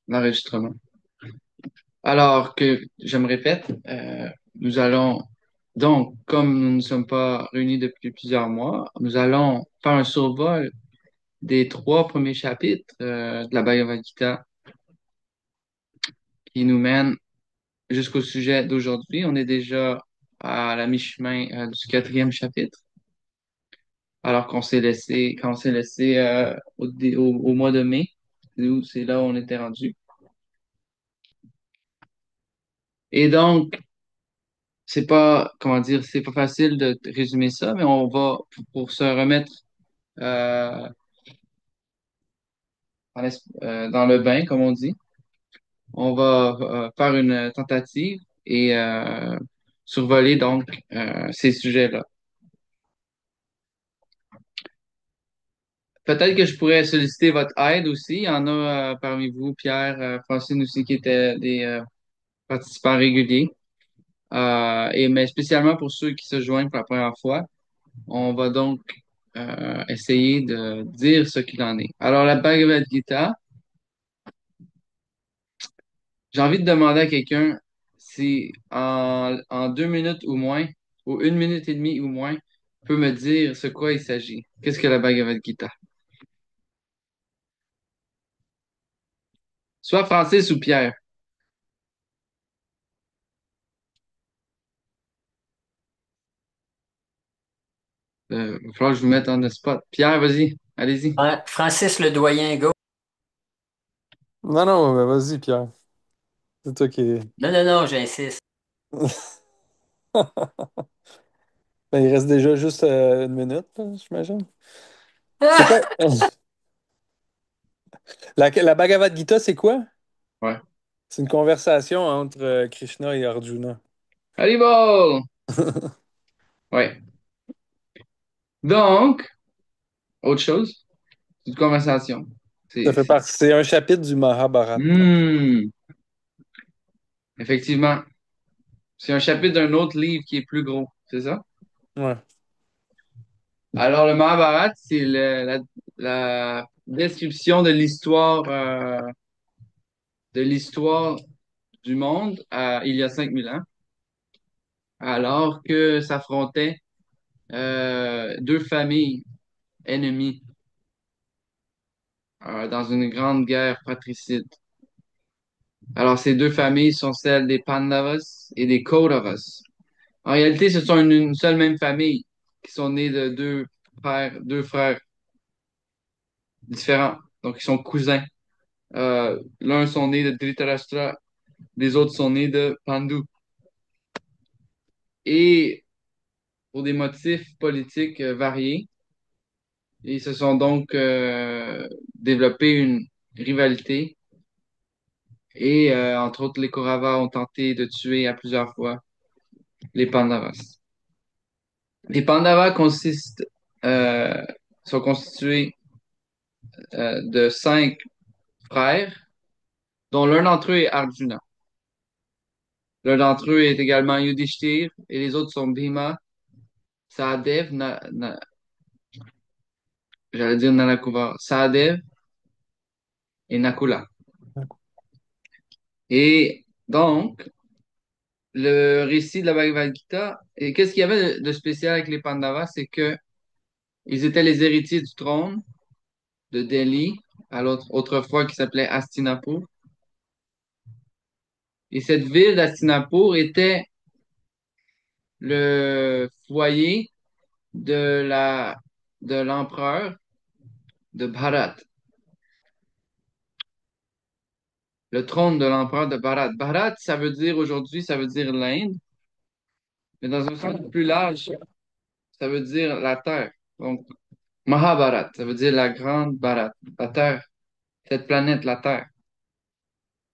l'enregistrement. Alors que je me répète, nous allons donc, comme nous ne sommes pas réunis depuis plusieurs mois, nous allons faire un survol des trois premiers chapitres de la Bhagavad Gita qui nous mènent jusqu'au sujet d'aujourd'hui. On est déjà à la mi-chemin du quatrième chapitre, alors quand on s'est laissé au mois de mai, c'est là où on était rendu. Et donc, c'est pas, comment dire, c'est pas facile de résumer ça, mais on va, pour se remettre euh, dans le bain, comme on dit, on va faire une tentative et survoler donc ces sujets-là. Peut-être que je pourrais solliciter votre aide aussi. Il y en a parmi vous, Pierre, Francine aussi, qui étaient des participants réguliers. Mais spécialement pour ceux qui se joignent pour la première fois, on va donc essayer de dire ce qu'il en est. Alors, la Bhagavad Gita, j'ai envie de demander à quelqu'un si en 2 minutes ou moins, ou 1 minute et demie ou moins, peut me dire ce quoi il s'agit. Qu'est-ce que la Bhagavad Gita? Soit Francis ou Pierre. Il va falloir que je vous mette en spot. Pierre, vas-y, allez-y. Francis le doyen go. Non, non, ben vas-y, Pierre. C'est toi qui. Non, non, non, j'insiste. Ben, il reste déjà juste 1 minute, là, j'imagine. C'est quoi? Ah! La Bhagavad Gita, c'est quoi? Ouais. C'est une conversation entre Krishna et Arjuna. Allez, ouais. Donc, autre chose, c'est une conversation. Ça fait partie. C'est un chapitre du Mahabharata. Hmm, effectivement, c'est un chapitre d'un autre livre qui est plus gros, c'est ça? Ouais. Alors, le Mahabharata, c'est la description de l'histoire du monde il y a 5 000 ans, alors que s'affrontaient deux familles ennemies dans une grande guerre fratricide. Alors, ces deux familles sont celles des Pandavas et des Kauravas. En réalité, ce sont une seule même famille qui sont nés de deux frères différents. Donc, ils sont cousins. L'un sont nés de Dhritarashtra, les autres sont nés de Pandu. Et pour des motifs politiques variés, ils se sont donc développés une rivalité. Et entre autres, les Kauravas ont tenté de tuer à plusieurs fois les Pandavas. Les Pandavas euh, sont constitués de 5 frères, dont l'un d'entre eux est Arjuna. L'un d'entre eux est également Yudhishthir et les autres sont Bhima, Sahadev, j'allais dire Nalakuva, Sahadev et Nakula. Et donc, le récit de la Bhagavad Gita, et qu'est-ce qu'il y avait de spécial avec les Pandavas, c'est que ils étaient les héritiers du trône de Delhi, autrefois qui s'appelait Hastinapur. Et cette ville d'Hastinapur était le foyer de de l'empereur de Bharat, le trône de l'empereur de Bharat. Bharat, ça veut dire aujourd'hui, ça veut dire l'Inde, mais dans un sens plus large, ça veut dire la terre. Donc, Mahabharat, ça veut dire la grande Bharat, la terre, cette planète, la terre.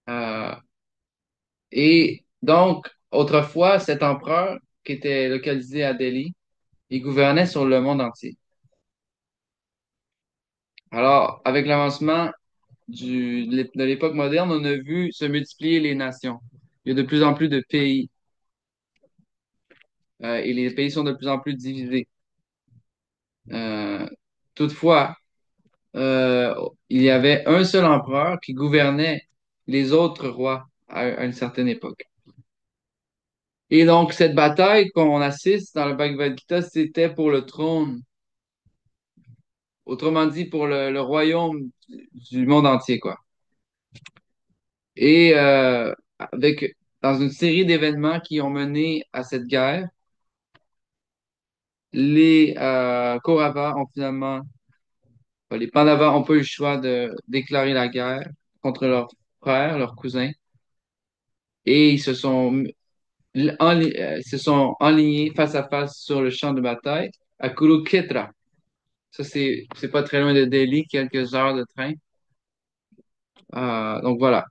Euh, et donc, autrefois, cet empereur qui était localisé à Delhi, il gouvernait sur le monde entier. Alors, avec l'avancement de l'époque moderne, on a vu se multiplier les nations. Il y a de plus en plus de pays et les pays sont de plus en plus divisés. Euh, Toutefois, il y avait un seul empereur qui gouvernait les autres rois à une certaine époque. Et donc, cette bataille qu'on assiste dans le Bhagavad Gita, c'était pour le trône, autrement dit pour le royaume du monde entier, quoi. Et avec dans une série d'événements qui ont mené à cette guerre, les Kauravas ont finalement, les Pandavas ont pas eu le choix de déclarer la guerre contre leurs frères, leurs cousins, et ils se sont enlignés face à face sur le champ de bataille à Kurukshetra. Ça, c'est pas très loin de Delhi, quelques heures de train. Donc voilà.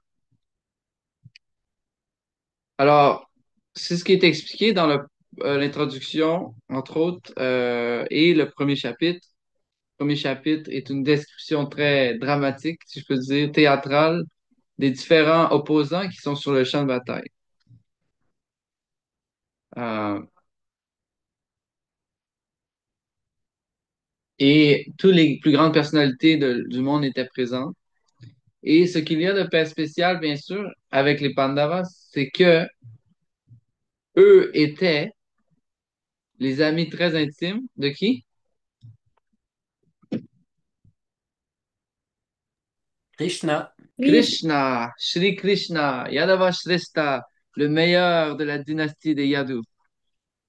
Alors, c'est ce qui est expliqué dans l'introduction, entre autres, et le premier chapitre. Le premier chapitre est une description très dramatique, si je peux dire, théâtrale, des différents opposants qui sont sur le champ de bataille. Euh, et toutes les plus grandes personnalités du monde étaient présentes. Et ce qu'il y a de spécial, bien sûr, avec les Pandavas, c'est que eux étaient les amis très intimes de qui? Krishna. Krishna, Shri Krishna, Yadava Shrestha, le meilleur de la dynastie des Yadu,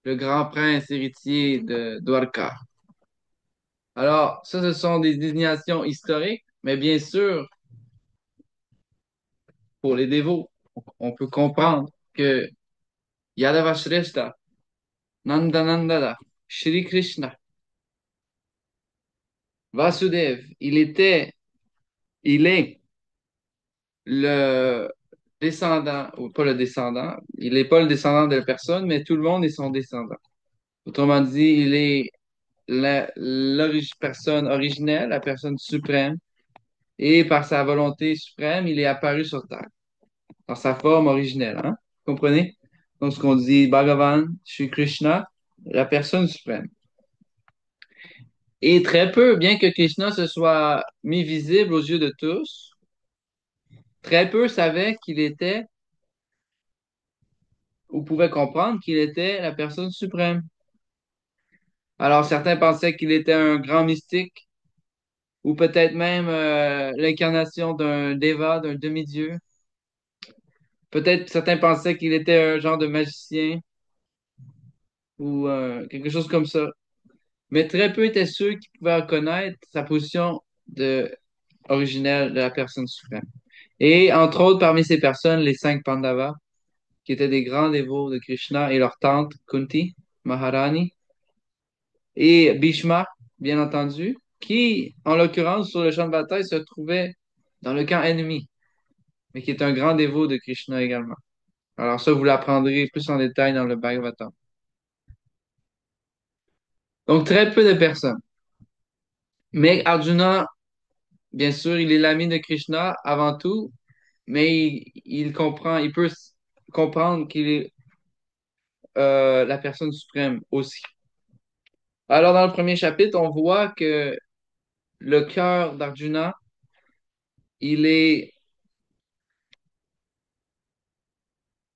le grand prince héritier de Dwarka. Alors, ça, ce sont des désignations historiques, mais bien sûr, pour les dévots, on peut comprendre que Yadava Shrestha, Nandanandana, Shri Krishna, Vasudev, il est le descendant, ou pas le descendant, il n'est pas le descendant de la personne, mais tout le monde est son descendant. Autrement dit, il est personne originelle, la personne suprême, et par sa volonté suprême, il est apparu sur Terre, dans sa forme originelle, hein? Vous comprenez? Donc, ce qu'on dit, Bhagavan, Shri Krishna, la personne suprême. Et très peu, bien que Krishna se soit mis visible aux yeux de tous, très peu savaient qu'il était ou pouvaient comprendre qu'il était la personne suprême. Alors, certains pensaient qu'il était un grand mystique, ou peut-être même l'incarnation d'un déva, d'un demi-dieu. Peut-être certains pensaient qu'il était un genre de magicien ou quelque chose comme ça. Mais très peu étaient ceux qui pouvaient reconnaître sa position originelle de la personne suprême. Et entre autres, parmi ces personnes, les 5 Pandavas, qui étaient des grands dévots de Krishna et leur tante Kunti, Maharani, et Bhishma, bien entendu, qui, en l'occurrence, sur le champ de bataille, se trouvait dans le camp ennemi, mais qui est un grand dévot de Krishna également. Alors ça, vous l'apprendrez plus en détail dans le Bhagavatam. Donc, très peu de personnes. Mais Arjuna, bien sûr, il est l'ami de Krishna avant tout, mais il comprend, il peut comprendre qu'il est la personne suprême aussi. Alors, dans le premier chapitre, on voit que le cœur d'Arjuna, il est,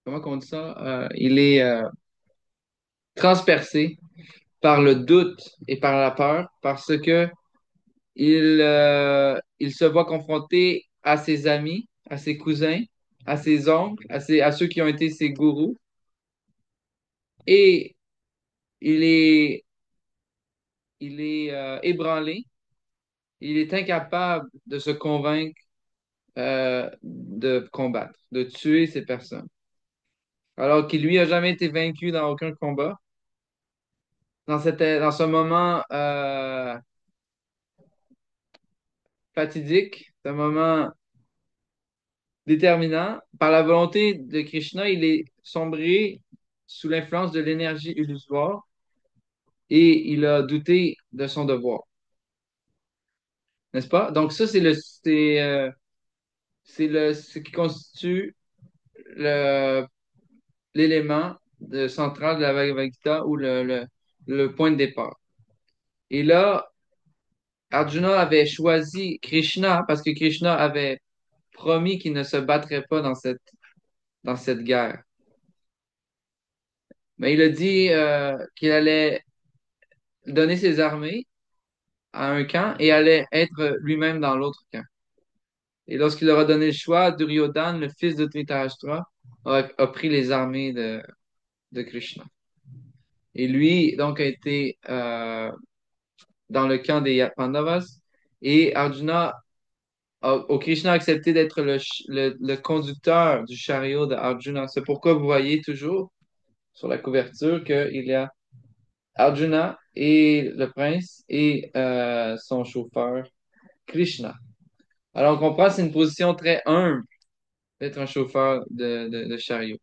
comment on dit ça? Il est transpercé par le doute et par la peur, parce que il se voit confronté à ses amis, à ses cousins, à ses oncles, à ceux qui ont été ses gourous, et il est, il est ébranlé, il est incapable de se convaincre de combattre, de tuer ces personnes. Alors qu'il lui a jamais été vaincu dans aucun combat. Dans ce moment fatidique, ce moment déterminant, par la volonté de Krishna, il est sombré sous l'influence de l'énergie illusoire et il a douté de son devoir, n'est-ce pas? Donc ça, ce qui constitue le, l'élément central de la Bhagavad Gita ou le point de départ. Et là, Arjuna avait choisi Krishna parce que Krishna avait promis qu'il ne se battrait pas dans cette guerre. Mais il a dit qu'il allait donner ses armées à un camp et allait être lui-même dans l'autre camp. Et lorsqu'il leur a donné le choix, Duryodhana, le fils de Dhritarashtra, a pris les armées de Krishna. Et lui, donc, a été dans le camp des Pandavas. Et Krishna a accepté d'être le conducteur du chariot de Arjuna. C'est pourquoi vous voyez toujours sur la couverture qu'il y a Arjuna et le prince et son chauffeur Krishna. Alors on comprend, c'est une position très humble d'être un chauffeur de chariot.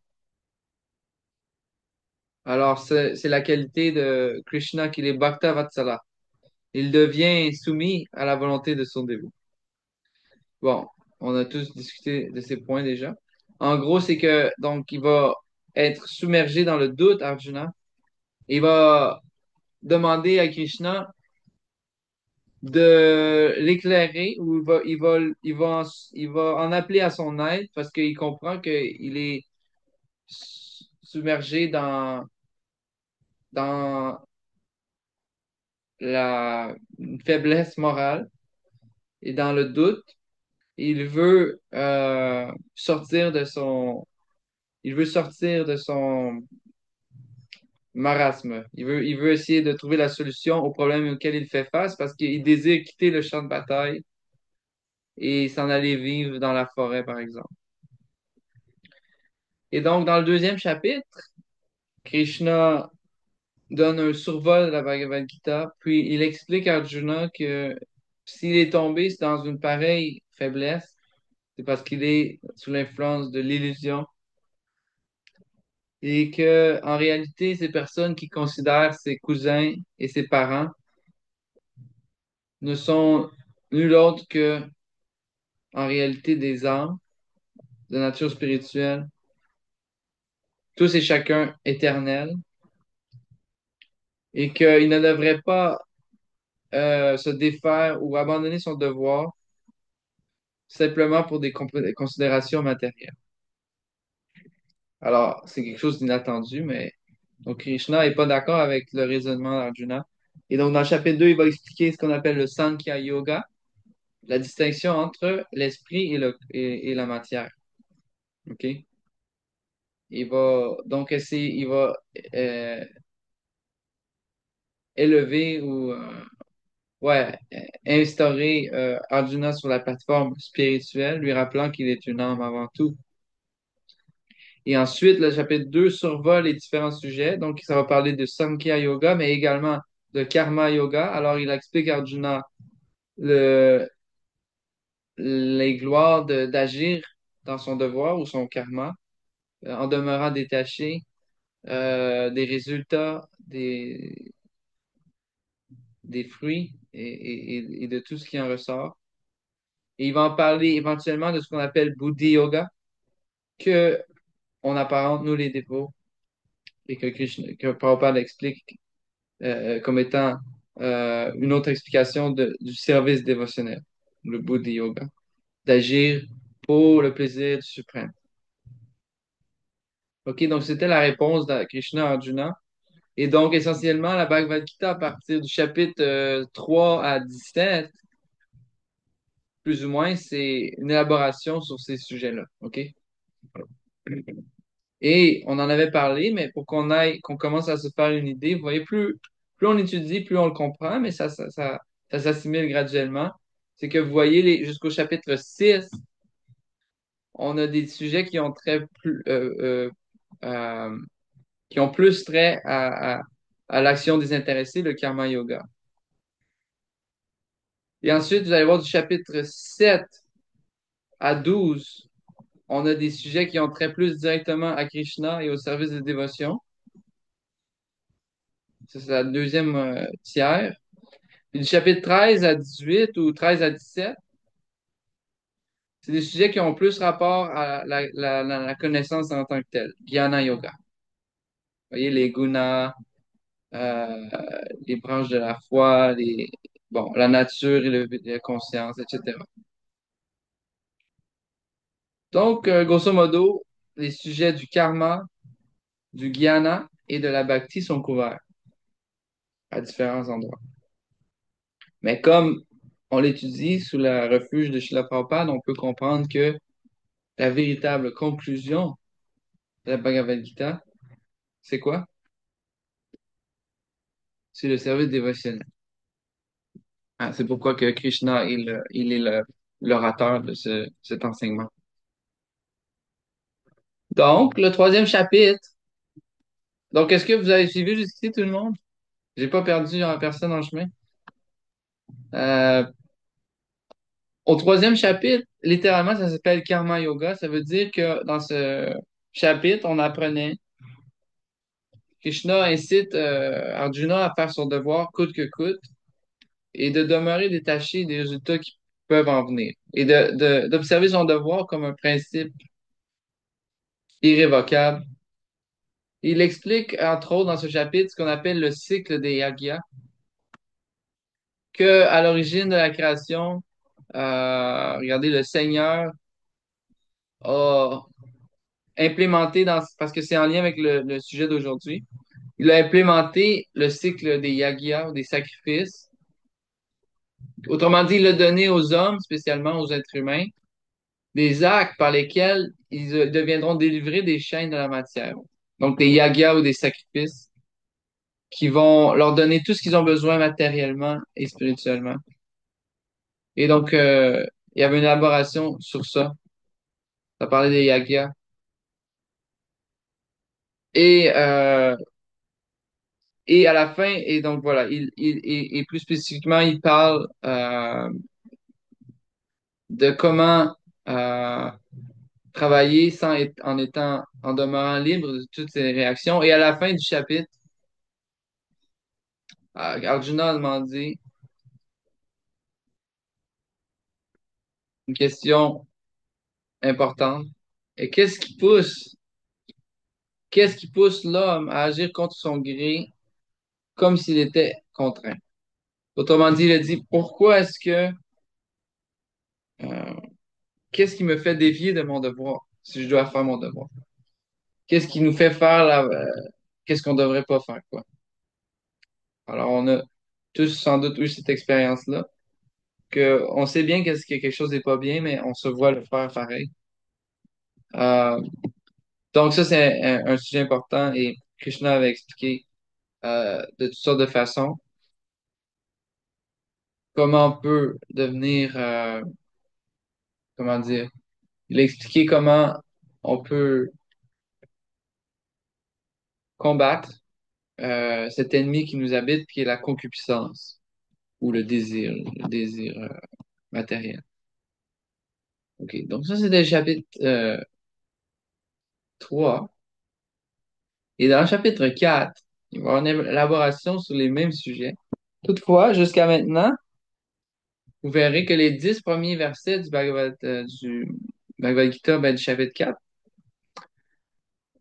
Alors c'est la qualité de Krishna qu'il est Bhakta Vatsala. Il devient soumis à la volonté de son dévot. Bon, on a tous discuté de ces points déjà. En gros, c'est que donc il va être submergé dans le doute, Arjuna. Il va demander à Krishna de l'éclairer ou il va en appeler à son aide parce qu'il comprend qu'il est submergé dans une faiblesse morale et dans le doute. Il veut il veut sortir de son marasme. Il veut essayer de trouver la solution au problème auquel il fait face parce qu'il désire quitter le champ de bataille et s'en aller vivre dans la forêt, par exemple. Et donc, dans le deuxième chapitre, Krishna donne un survol de la Bhagavad Gita, puis il explique à Arjuna que s'il est tombé dans une pareille faiblesse, c'est parce qu'il est sous l'influence de l'illusion et que, en réalité, ces personnes qui considèrent ses cousins et ses parents ne sont nul autre que, en réalité, des âmes de nature spirituelle, tous et chacun éternels, et qu'il ne devrait pas se défaire ou abandonner son devoir simplement pour des considérations matérielles. Alors, c'est quelque chose d'inattendu, mais donc Krishna n'est pas d'accord avec le raisonnement d'Arjuna. Et donc, dans le chapitre 2, il va expliquer ce qu'on appelle le Sankhya Yoga, la distinction entre l'esprit et la matière. OK? Il va donc il va euh, élever ou ouais, instaurer Arjuna sur la plateforme spirituelle, lui rappelant qu'il est une âme avant tout. Et ensuite, le chapitre 2 survole les différents sujets. Donc, ça va parler de Samkhya Yoga, mais également de Karma Yoga. Alors, il explique à Arjuna le, les gloires d'agir dans son devoir ou son karma, en demeurant détaché des résultats, des fruits et de tout ce qui en ressort. Et il va en parler éventuellement de ce qu'on appelle Buddhi Yoga, que on apparente, nous les dévots, et que Prabhupada explique comme étant une autre explication du service dévotionnel, le Buddhi Yoga, d'agir pour le plaisir du suprême. OK, donc c'était la réponse de Krishna à Arjuna. Et donc, essentiellement, la Bhagavad Gita, à partir du chapitre 3 à 17, plus ou moins, c'est une élaboration sur ces sujets-là. OK? Et on en avait parlé, mais pour qu'on commence à se faire une idée, vous voyez, plus on étudie, plus on le comprend, mais ça s'assimile graduellement. C'est que vous voyez, jusqu'au chapitre 6, on a des sujets euh, qui ont plus trait à l'action désintéressée, le karma yoga. Et ensuite, vous allez voir du chapitre 7 à 12, on a des sujets qui ont trait plus directement à Krishna et au service de dévotion. Ça, c'est la deuxième tiers. Puis du chapitre 13 à 18 ou 13 à 17, c'est des sujets qui ont plus rapport à la connaissance en tant que telle, Jnana Yoga. Vous voyez, les gunas, euh, les branches de la foi, bon, la nature et la conscience, etc. Donc, grosso modo, les sujets du karma, du jnana et de la bhakti sont couverts à différents endroits. Mais comme on l'étudie sous le refuge de Srila Prabhupada, on peut comprendre que la véritable conclusion de la Bhagavad Gita, c'est quoi? C'est le service dévotionnel. Ah, c'est pourquoi que Krishna il est l'orateur de cet enseignement. Donc, le troisième chapitre. Donc, est-ce que vous avez suivi jusqu'ici tout le monde? J'ai pas perdu personne en chemin. Euh, Au troisième chapitre, littéralement, ça s'appelle Karma Yoga. Ça veut dire que dans ce chapitre, on apprenait, Krishna incite Arjuna à faire son devoir coûte que coûte et de demeurer détaché des résultats qui peuvent en venir et d'observer son devoir comme un principe irrévocable. Il explique, entre autres, dans ce chapitre, ce qu'on appelle le cycle des yagyas, que à l'origine de la création, regardez, le Seigneur a implémenté parce que c'est en lien avec le sujet d'aujourd'hui, il a implémenté le cycle des yagyas, ou des sacrifices. Autrement dit, il a donné aux hommes, spécialement aux êtres humains, des actes par lesquels ils deviendront délivrés des chaînes de la matière. Donc, des yagyas ou des sacrifices qui vont leur donner tout ce qu'ils ont besoin matériellement et spirituellement. Et donc, il y avait une élaboration sur ça. Ça parlait des yagyas. Et, euh, et à la fin, et donc voilà, et plus spécifiquement, il parle de comment travailler en demeurant libre de toutes ces réactions. Et à la fin du chapitre, Arjuna a demandé une question importante. Et qu'est-ce qui pousse l'homme à agir contre son gré comme s'il était contraint? Autrement dit, il a dit, pourquoi euh, qu'est-ce qui me fait dévier de mon devoir si je dois faire mon devoir? Qu'est-ce qui nous fait faire qu'est-ce qu'on devrait pas faire, quoi? Alors, on a tous sans doute eu cette expérience-là, que on sait bien qu'est-ce que quelque chose n'est pas bien, mais on se voit le faire pareil. Euh, donc, ça, c'est un sujet important et Krishna avait expliqué de toutes sortes de façons comment on peut devenir, comment dire, il a expliqué comment on peut combattre cet ennemi qui nous habite, qui est la concupiscence ou le désir matériel. OK, donc ça, c'était le chapitre 3. Et dans le chapitre 4, il va y avoir une élaboration sur les mêmes sujets. Toutefois, jusqu'à maintenant, vous verrez que les 10 premiers versets du Bhagavad Gita, ben, du chapitre 4,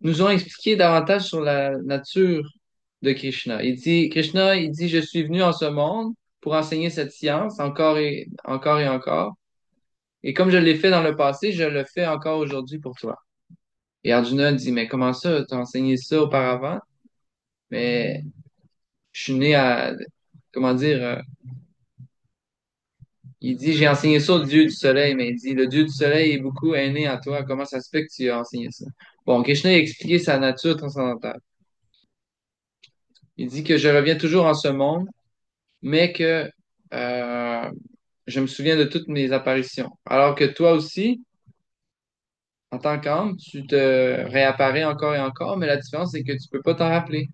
nous ont expliqué davantage sur la nature de Krishna. Krishna, il dit, je suis venu en ce monde pour enseigner cette science encore et encore et encore. Et comme je l'ai fait dans le passé, je le fais encore aujourd'hui pour toi. Et Arjuna dit, mais comment ça, t'as enseigné ça auparavant? Mais je suis né comment dire, il dit, j'ai enseigné ça au dieu du soleil, mais il dit, le dieu du soleil est beaucoup aîné à toi. Comment ça se fait que tu as enseigné ça? Bon, Krishna a expliqué sa nature transcendantale. Il dit que je reviens toujours en ce monde, mais que euh, je me souviens de toutes mes apparitions. Alors que toi aussi, en tant qu'âme, tu te réapparais encore et encore, mais la différence, c'est que tu peux pas t'en rappeler.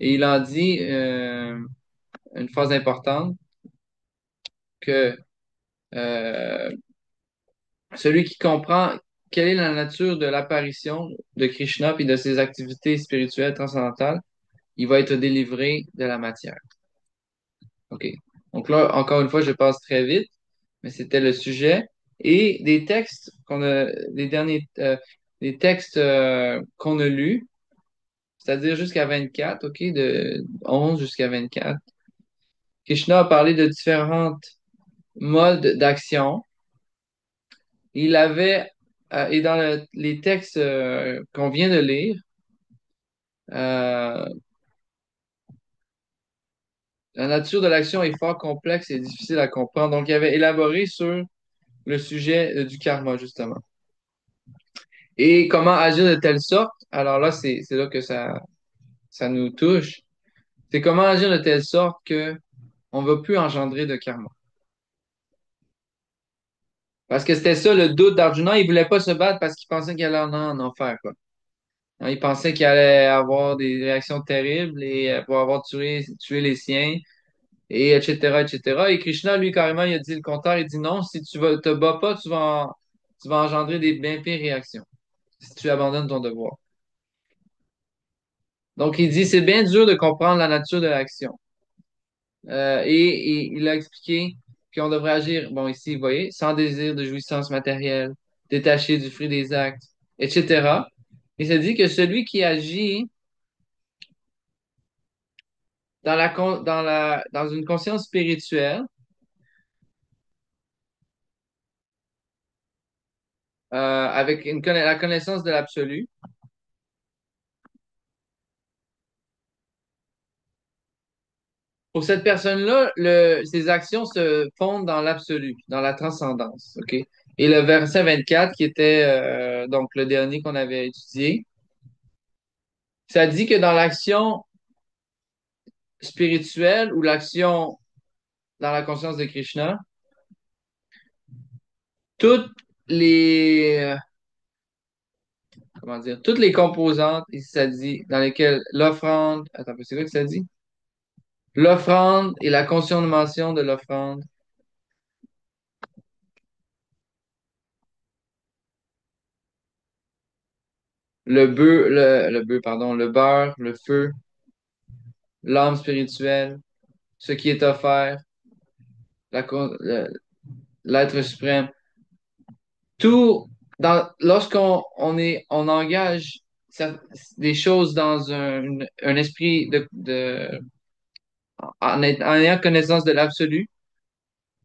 Et il en dit une phrase importante que euh, celui qui comprend quelle est la nature de l'apparition de Krishna puis de ses activités spirituelles transcendantales, il va être délivré de la matière. OK. Donc là, encore une fois, je passe très vite, mais c'était le sujet. Et des textes les derniers, des textes qu'on a lus, c'est-à-dire jusqu'à 24, OK, de 11 jusqu'à 24. Krishna a parlé de différents modes d'action Il avait, et dans les textes qu'on vient de lire, euh, la nature de l'action est fort complexe et difficile à comprendre. Donc, il avait élaboré sur le sujet du karma, justement. Et comment agir de telle sorte, alors là, c'est là que ça nous touche. C'est comment agir de telle sorte que on va plus engendrer de karma. Parce que c'était ça le doute d'Arjuna. Il voulait pas se battre parce qu'il pensait qu'il allait en enfer, quoi. Hein, il pensait qu'il allait avoir des réactions terribles et pour avoir tué les siens, et etc., etc. Et Krishna, lui, carrément, il a dit le contraire. Il dit non, si tu vas, te bats pas, tu vas engendrer des bien pires réactions si tu abandonnes ton devoir. Donc, il dit, c'est bien dur de comprendre la nature de l'action. Et il a expliqué qu'on devrait agir, bon, ici, vous voyez, sans désir de jouissance matérielle, détaché du fruit des actes, etc. Il se dit que celui qui agit dans une conscience spirituelle, avec la connaissance de l'absolu, pour cette personne-là, ses actions se fondent dans l'absolu, dans la transcendance, OK? Et le verset 24, qui était donc le dernier qu'on avait étudié, ça dit que dans l'action spirituelle ou l'action dans la conscience de Krishna, toutes les, comment dire, toutes les composantes, ici ça dit, dans lesquelles l'offrande, attends, un peu, c'est quoi que ça dit? L'offrande et la consommation de l'offrande, pardon, le beurre, le feu, l'âme spirituelle, ce qui est offert, l'être suprême. Tout, on engage des choses dans un esprit en ayant connaissance de l'absolu,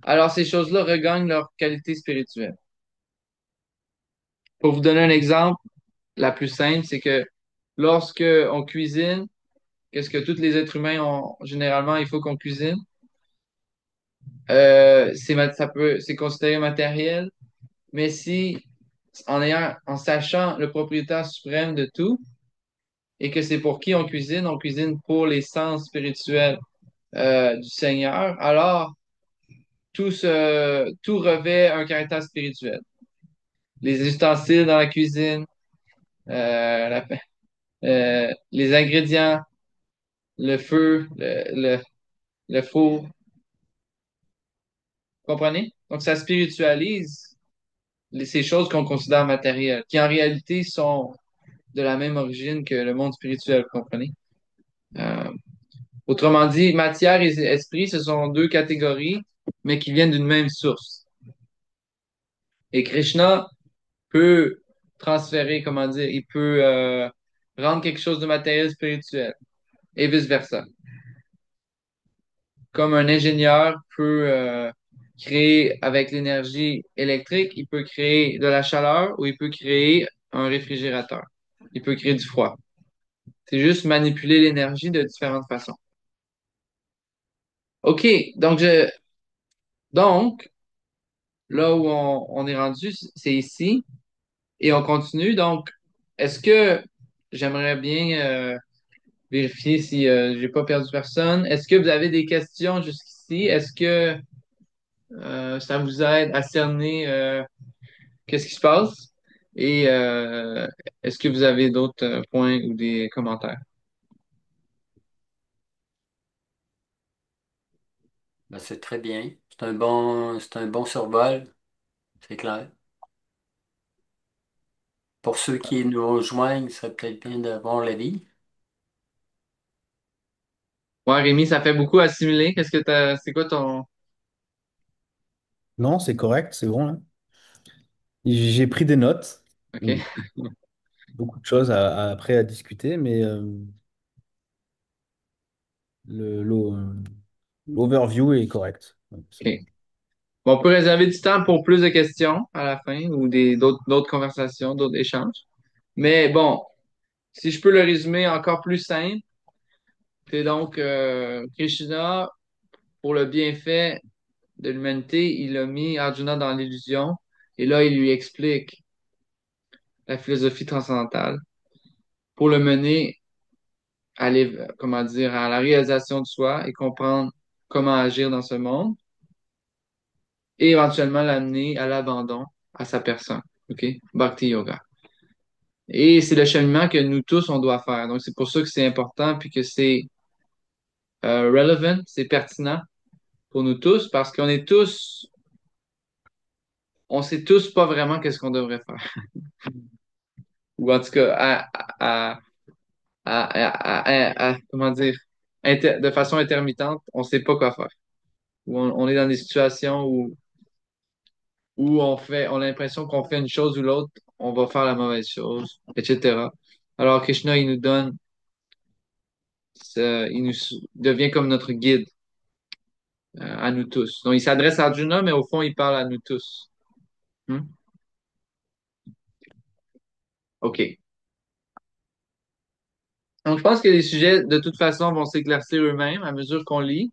alors ces choses-là regagnent leur qualité spirituelle. Pour vous donner un exemple, la plus simple, c'est que lorsque on cuisine, qu'est-ce que tous les êtres humains ont généralement, il faut qu'on cuisine. C'est considéré matériel, mais si, en sachant le propriétaire suprême de tout, et que c'est pour qui on cuisine pour les sens spirituels du Seigneur, alors tout revêt un caractère spirituel. Les ustensiles dans la cuisine, la- les ingrédients, le feu, le four, vous comprenez? Donc ça spiritualise ces choses qu'on considère matérielles, qui en réalité sont de la même origine que le monde spirituel, vous comprenez? Euh, Autrement dit, matière et esprit, ce sont deux catégories, mais qui viennent d'une même source. Et Krishna peut transférer, comment dire, il peut rendre quelque chose de matériel spirituel et vice-versa. Comme un ingénieur peut créer avec l'énergie électrique, il peut créer de la chaleur ou il peut créer un réfrigérateur. Il peut créer du froid. C'est juste manipuler l'énergie de différentes façons. OK, donc là où on est rendu, c'est ici et on continue. Donc, est-ce que j'aimerais bien vérifier si j'ai pas perdu personne. Est-ce que vous avez des questions jusqu'ici? Est-ce que ça vous aide à cerner qu'est-ce qui se passe? Et est-ce que vous avez d'autres points ou des commentaires? Ben, c'est très bien. C'est un bon survol, c'est clair. Pour ceux qui nous rejoignent, ce serait peut-être bien d'avoir l'avis. Ouais, Rémi, ça fait beaucoup assimiler. C'est quoi ton... Non, c'est correct, c'est bon, là. J'ai pris des notes, OK. beaucoup de choses après à discuter, mais le, l'o- l'overview est correct. Donc, c'est OK. bon. Bon, on peut réserver du temps pour plus de questions à la fin ou d'autres conversations, d'autres échanges. Mais bon, si je peux le résumer encore plus simple, c'est donc Krishna, pour le bienfait de l'humanité, il a mis Arjuna dans l'illusion et là, il lui explique la philosophie transcendantale pour le mener comment dire, à la réalisation de soi et comprendre comment agir dans ce monde et éventuellement l'amener à l'abandon à sa personne. OK? Bhakti Yoga. Et c'est le cheminement que nous tous, on doit faire. Donc, c'est pour ça que c'est important puis que c'est relevant, c'est pertinent pour nous tous parce qu'on est tous, on sait tous pas vraiment qu'est-ce qu'on devrait faire. Ou en tout cas, comment dire, de façon intermittente, on sait pas quoi faire. Ou on est dans des situations où on a l'impression qu'on fait une chose ou l'autre, on va faire la mauvaise chose, etc. Alors Krishna, il nous devient comme notre guide à nous tous. Donc il s'adresse à Arjuna, mais au fond, il parle à nous tous. Hmm? OK. Donc je pense que les sujets, de toute façon, vont s'éclaircir eux-mêmes à mesure qu'on lit.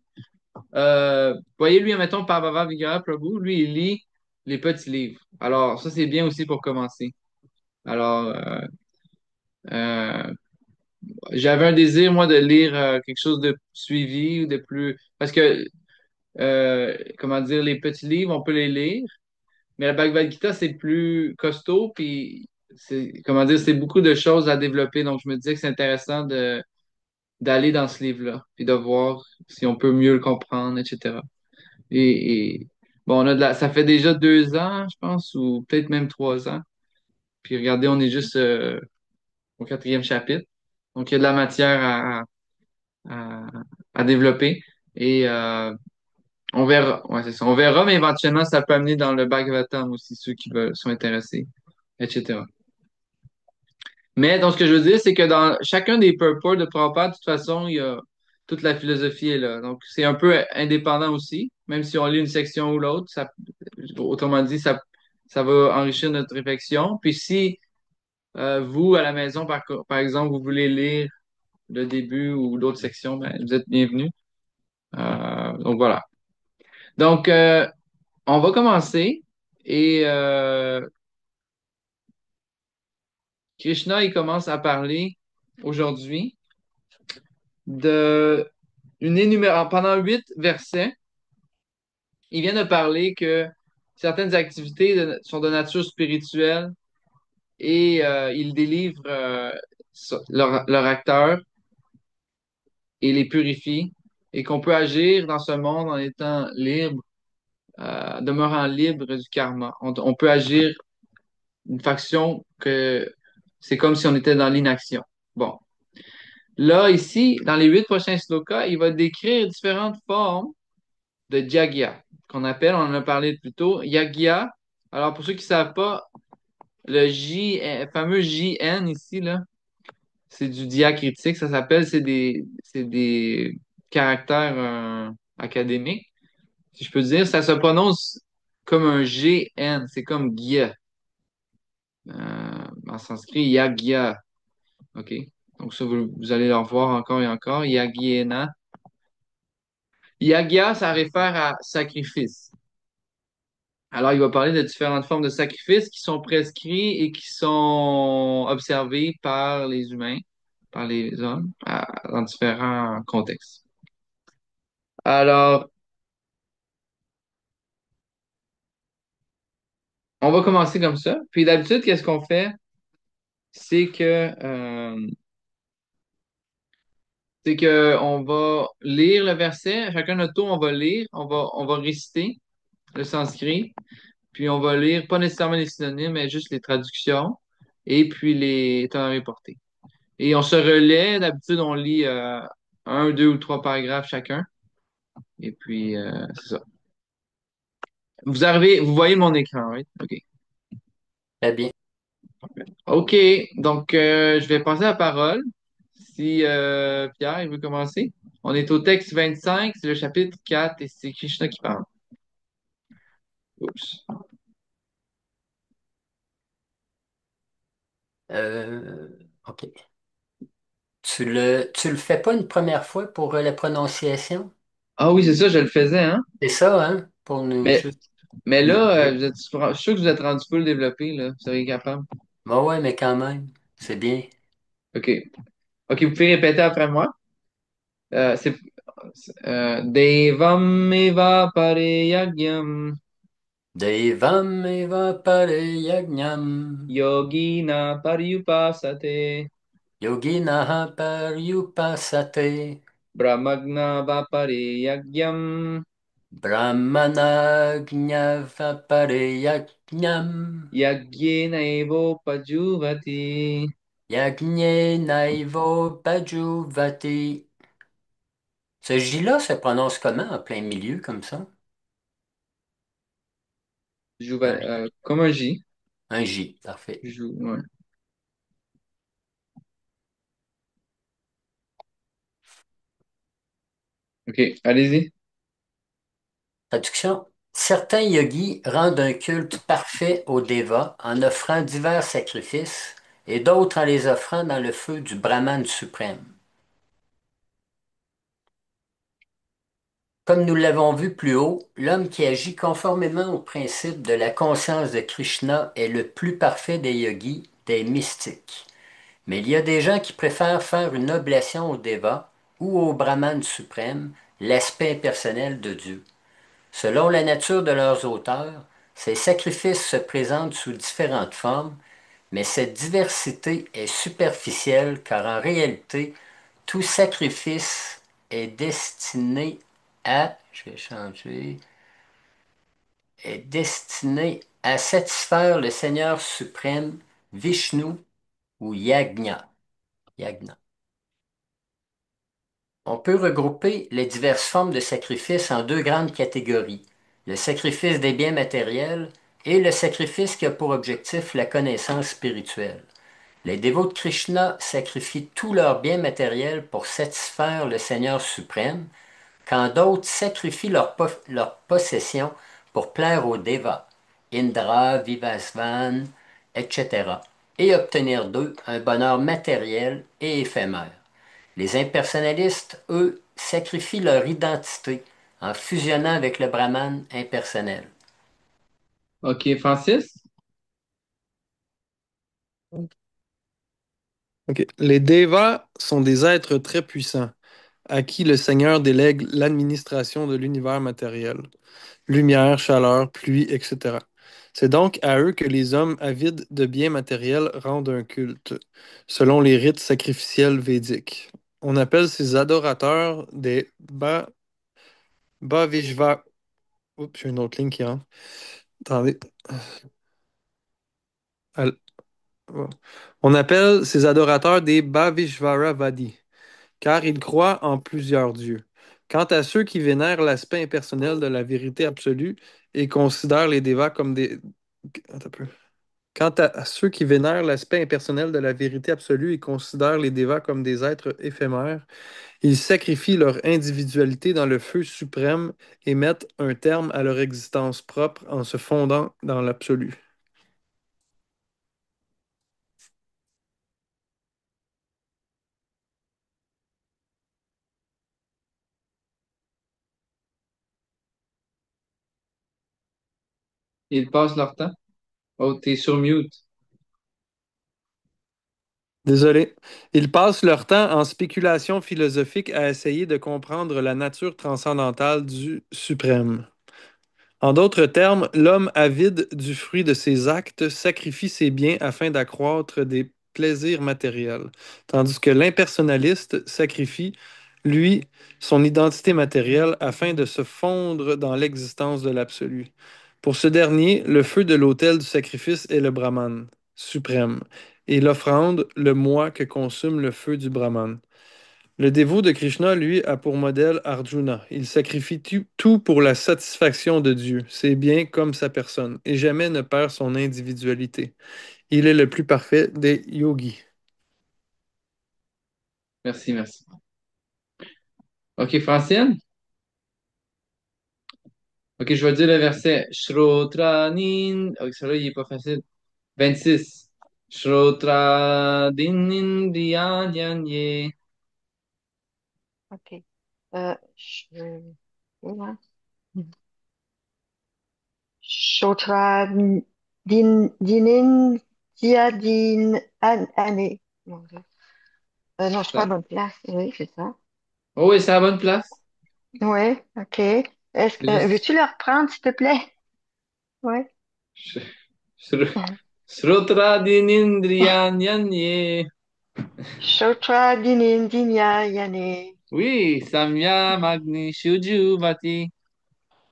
Voyez, lui, mettons, Parvava Vigraha Prabhu, lui, il lit les petits livres. Alors, ça, c'est bien aussi pour commencer. Alors, euh, j'avais un désir, moi, de lire quelque chose de suivi ou de plus... Parce que, comment dire, les petits livres, on peut les lire, mais la Bhagavad Gita, c'est plus costaud, puis comment dire, c'est beaucoup de choses à développer. Donc, je me disais que c'est intéressant d'aller dans ce livre-là, puis de voir si on peut mieux le comprendre, etc. Bon, ça fait déjà 2 ans, je pense, ou peut-être même 3 ans. Puis regardez, on est juste au quatrième chapitre. Donc, il y a de la matière à, à développer. Et on verra. Ouais, c'est ça. On verra, mais éventuellement, ça peut amener dans le Bhagavatam aussi, ceux qui sont intéressés, etc. Mais donc, ce que je veux dire, c'est que dans chacun des purports de Prabhupada, de toute façon, il y a toute la philosophie est là. Donc, c'est un peu indépendant aussi, même si on lit une section ou l'autre, autrement dit, ça va enrichir notre réflexion. Puis si vous, à la maison, par exemple, vous voulez lire le début ou d'autres sections, ben, vous êtes bienvenus. Donc, voilà. Donc, on va commencer. Et Krishna, il commence à parler aujourd'hui de pendant 8 versets, il vient de parler que certaines activités sont de nature spirituelle et il délivre leur acteur et les purifie et qu'on peut agir dans ce monde en étant libre, demeurant libre du karma. On peut agir d'une faction que c'est comme si on était dans l'inaction. Bon. Là, ici, dans les 8 prochains slokas, il va décrire différentes formes de Jagya, qu'on appelle, on en a parlé plus tôt, Yagya. Alors, pour ceux qui ne savent pas, le fameux JN ici, là, c'est du diacritique, ça s'appelle, c'est des caractères académiques, si je peux dire. Ça se prononce comme un GN, c'est comme Gya. En sanskrit, Yagya. OK? Donc, ça, vous allez le revoir encore et encore. Yagyena. Yagya, ça réfère à sacrifice. Alors, il va parler de différentes formes de sacrifices qui sont prescrits et qui sont observés par les humains, par les hommes, dans différents contextes. Alors, on va commencer comme ça. Puis d'habitude, qu'est-ce qu'on fait? C'est que, on va lire le verset, chacun notre tour, on va lire, on va réciter le sanskrit, puis on va lire pas nécessairement les synonymes, mais juste les traductions et puis les temps reportés. Et on se relaie. D'habitude, on lit un, deux ou trois paragraphes chacun. Et puis, c'est ça. Vous voyez mon écran, oui? OK. Très bien. OK. Donc, je vais passer la parole. Si Pierre, il veut commencer. On est au texte 25, c'est le chapitre 4 et c'est Krishna qui parle. Oups. Euh, OK. Tu le fais pas une première fois pour la prononciation? Ah oui, c'est ça, je le faisais, hein? C'est ça, hein? Pour nous Mais, juste mais nous là, guider. je suis sûr que vous êtes rendu full développé, là. Vous seriez capable. Bah ouais, mais quand même, c'est bien. OK. OK, vous pouvez répéter après moi. C'est Devam eva pareyagyam Devam eva pare yajnam, yogina paryupasate yoginaha paryupasate, brahmagna va pareyagyam brahmanagnyava pare yajnam, yagyena evopajuvati. yajne naivo pajuvati. Ce J-là se prononce comment en plein milieu comme ça? Un, Comme un J. un J, parfait. Ouais. OK, allez-y. Traduction. Certains yogis rendent un culte parfait aux dévas en offrant divers sacrifices et d'autres en les offrant dans le feu du Brahman suprême. Comme nous l'avons vu plus haut, l'homme qui agit conformément au principe de la conscience de Krishna est le plus parfait des yogis, des mystiques. Mais il y a des gens qui préfèrent faire une oblation au déva ou au Brahman suprême, l'aspect impersonnel de Dieu. Selon la nature de leurs auteurs, ces sacrifices se présentent sous différentes formes, mais cette diversité est superficielle car en réalité, tout sacrifice est destiné je vais changer, est destiné à satisfaire le Seigneur suprême, Vishnu ou Yagna. Yagna. On peut regrouper les diverses formes de sacrifice en deux grandes catégories, le sacrifice des biens matériels et le sacrifice qui a pour objectif la connaissance spirituelle. Les dévots de Krishna sacrifient tous leurs biens matériels pour satisfaire le Seigneur suprême, quand d'autres sacrifient leurs possessions pour plaire aux dévas, Indra, Vivasvan, etc., et obtenir d'eux un bonheur matériel et éphémère. Les impersonnalistes, eux, sacrifient leur identité en fusionnant avec le Brahman impersonnel. OK, Francis? OK. Les Devas sont des êtres très puissants, à qui le Seigneur délègue l'administration de l'univers matériel. Lumière, chaleur, pluie, etc. C'est donc à eux que les hommes avides de biens matériels rendent un culte, selon les rites sacrificiels védiques. On appelle ces adorateurs des Bhavishva. Oups, j'ai une autre ligne qui rentre. Attendez. Al- On appelle ces adorateurs des Bhavishvaravadi, car ils croient en plusieurs dieux. Quant à ceux qui vénèrent l'aspect impersonnel de la vérité absolue et considèrent les dévas comme des... Attends un peu. Quant à ceux qui vénèrent l'aspect impersonnel de la vérité absolue et considèrent les dévas comme des êtres éphémères, ils sacrifient leur individualité dans le feu suprême et mettent un terme à leur existence propre en se fondant dans l'absolu. Ils passent leur temps? Oh, t'es sur mute. Désolé. Ils passent leur temps en spéculation philosophique à essayer de comprendre la nature transcendantale du suprême. En d'autres termes, l'homme avide du fruit de ses actes sacrifie ses biens afin d'accroître des plaisirs matériels, tandis que l'impersonnaliste sacrifie, lui, son identité matérielle afin de se fondre dans l'existence de l'absolu. Pour ce dernier, le feu de l'autel du sacrifice est le Brahman suprême, et l'offrande, le moi que consume le feu du Brahman. Le dévot de Krishna, lui, a pour modèle Arjuna. Il sacrifie tout pour la satisfaction de Dieu, ses biens comme sa personne, et jamais ne perd son individualité. Il est le plus parfait des yogis. Merci, merci. OK, Francine? Ok, je vais dire le verset. Shrotranin. Ok, celui-là, il est pas facile. 26. Shrotradinindrayanye. OK. Voilà. Shotra dinin dia din année. Mon Dieu. Non, je suis pas à Ça- bonne place. Oui, c'est ça. Oh oui, c'est à la bonne place. Oui, OK. C'est juste. Veux-tu le reprendre, s'il te plaît? Oui. Sh- Shro- Shrotradinindrayanye. Shotra dinin dinya yane. Oui, Samya Magni Shujuvati.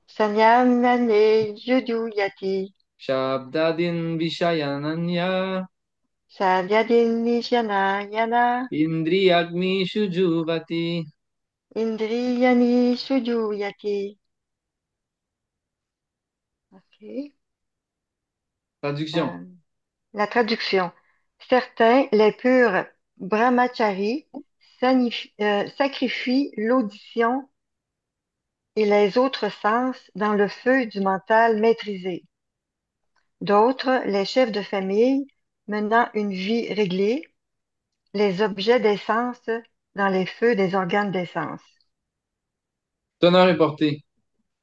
Sanyam nane judu yati. Shabdadin Vishayananya. Sadyadin nishana yana. Indriyagni Shujuvati. Indriyani suju yati. OK. Traduction. Euh, la traduction. Certains, les purs brahmacharis, sacrifient l'audition et les autres sens dans le feu du mental maîtrisé. D'autres, les chefs de famille, menant une vie réglée, les objets des sens dans les feux des organes des sens. Teneur et portée.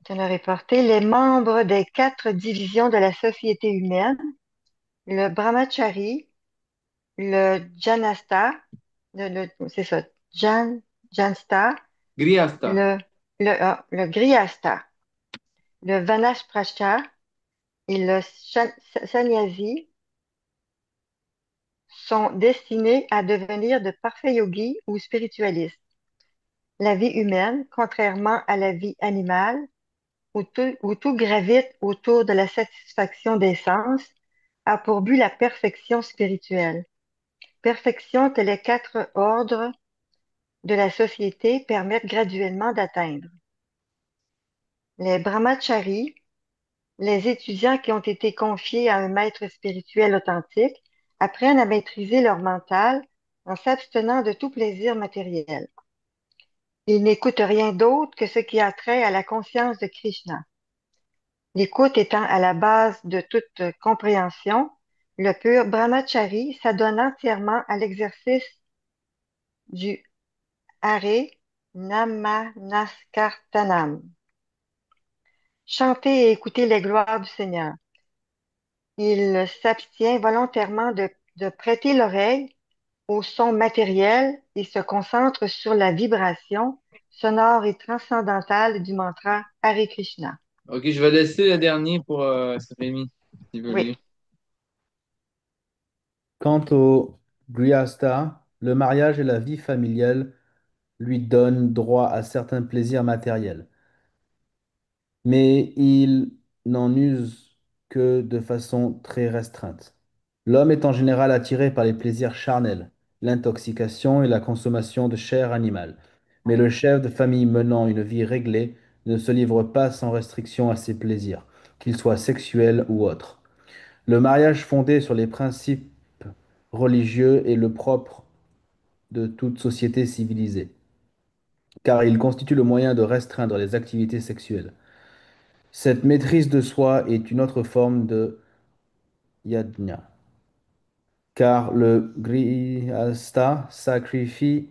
Je l'ai reporté les membres des quatre divisions de la société humaine, le brahmachari, le janasta, c'est ça, jansta, Grihasta. le, le grihasta, le vanashprasha et le sannyasi sont destinés à devenir de parfaits yogis ou spiritualistes. La vie humaine, contrairement à la vie animale, où tout gravite autour de la satisfaction des sens, a pour but la perfection spirituelle. Perfection que les quatre ordres de la société permettent graduellement d'atteindre. Les brahmacharis, les étudiants qui ont été confiés à un maître spirituel authentique, apprennent à maîtriser leur mental en s'abstenant de tout plaisir matériel. Ils n'écoutent rien d'autre que ce qui a trait à la conscience de Krishna. L'écoute étant à la base de toute compréhension, le pur brahmachari s'adonne entièrement à l'exercice du Hare Namanaskartanam. Chanter et écouter les gloires du Seigneur. Il s'abstient volontairement de prêter l'oreille au son matériel et se concentre sur la vibration sonore et transcendantale du mantra Hare Krishna. Ok, je vais laisser le dernier pour Rémi, s'il veut Oui. lire. Quant au Gryhastha, le mariage et la vie familiale lui donnent droit à certains plaisirs matériels, mais il n'en use que de façon très restreinte. L'homme est en général attiré par les plaisirs charnels, l'intoxication et la consommation de chair animale. Mais le chef de famille menant une vie réglée ne se livre pas sans restriction à ces plaisirs, qu'ils soient sexuels ou autres. Le mariage fondé sur les principes religieux est le propre de toute société civilisée, car il constitue le moyen de restreindre les activités sexuelles. Cette maîtrise de soi est une autre forme de yajna, car le grihasta sacrifie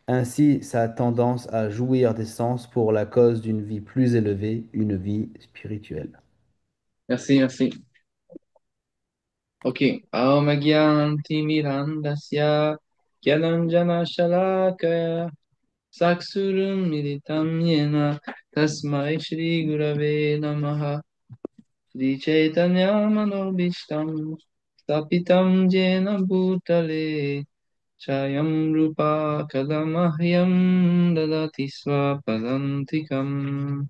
ainsi sa tendance à jouir des sens pour la cause d'une vie plus élevée, une vie spirituelle. Merci, merci. Ok. Aomagyanti Mirandasya Gyananjana Shalakaya Saksurum Militam Yena Tasmai Shri Gurave Namaha Shri Chaitanya Manobishtam Stapitam Jena Bhutale Chayam Rupa Kalamahyam Dadati Swapadantikam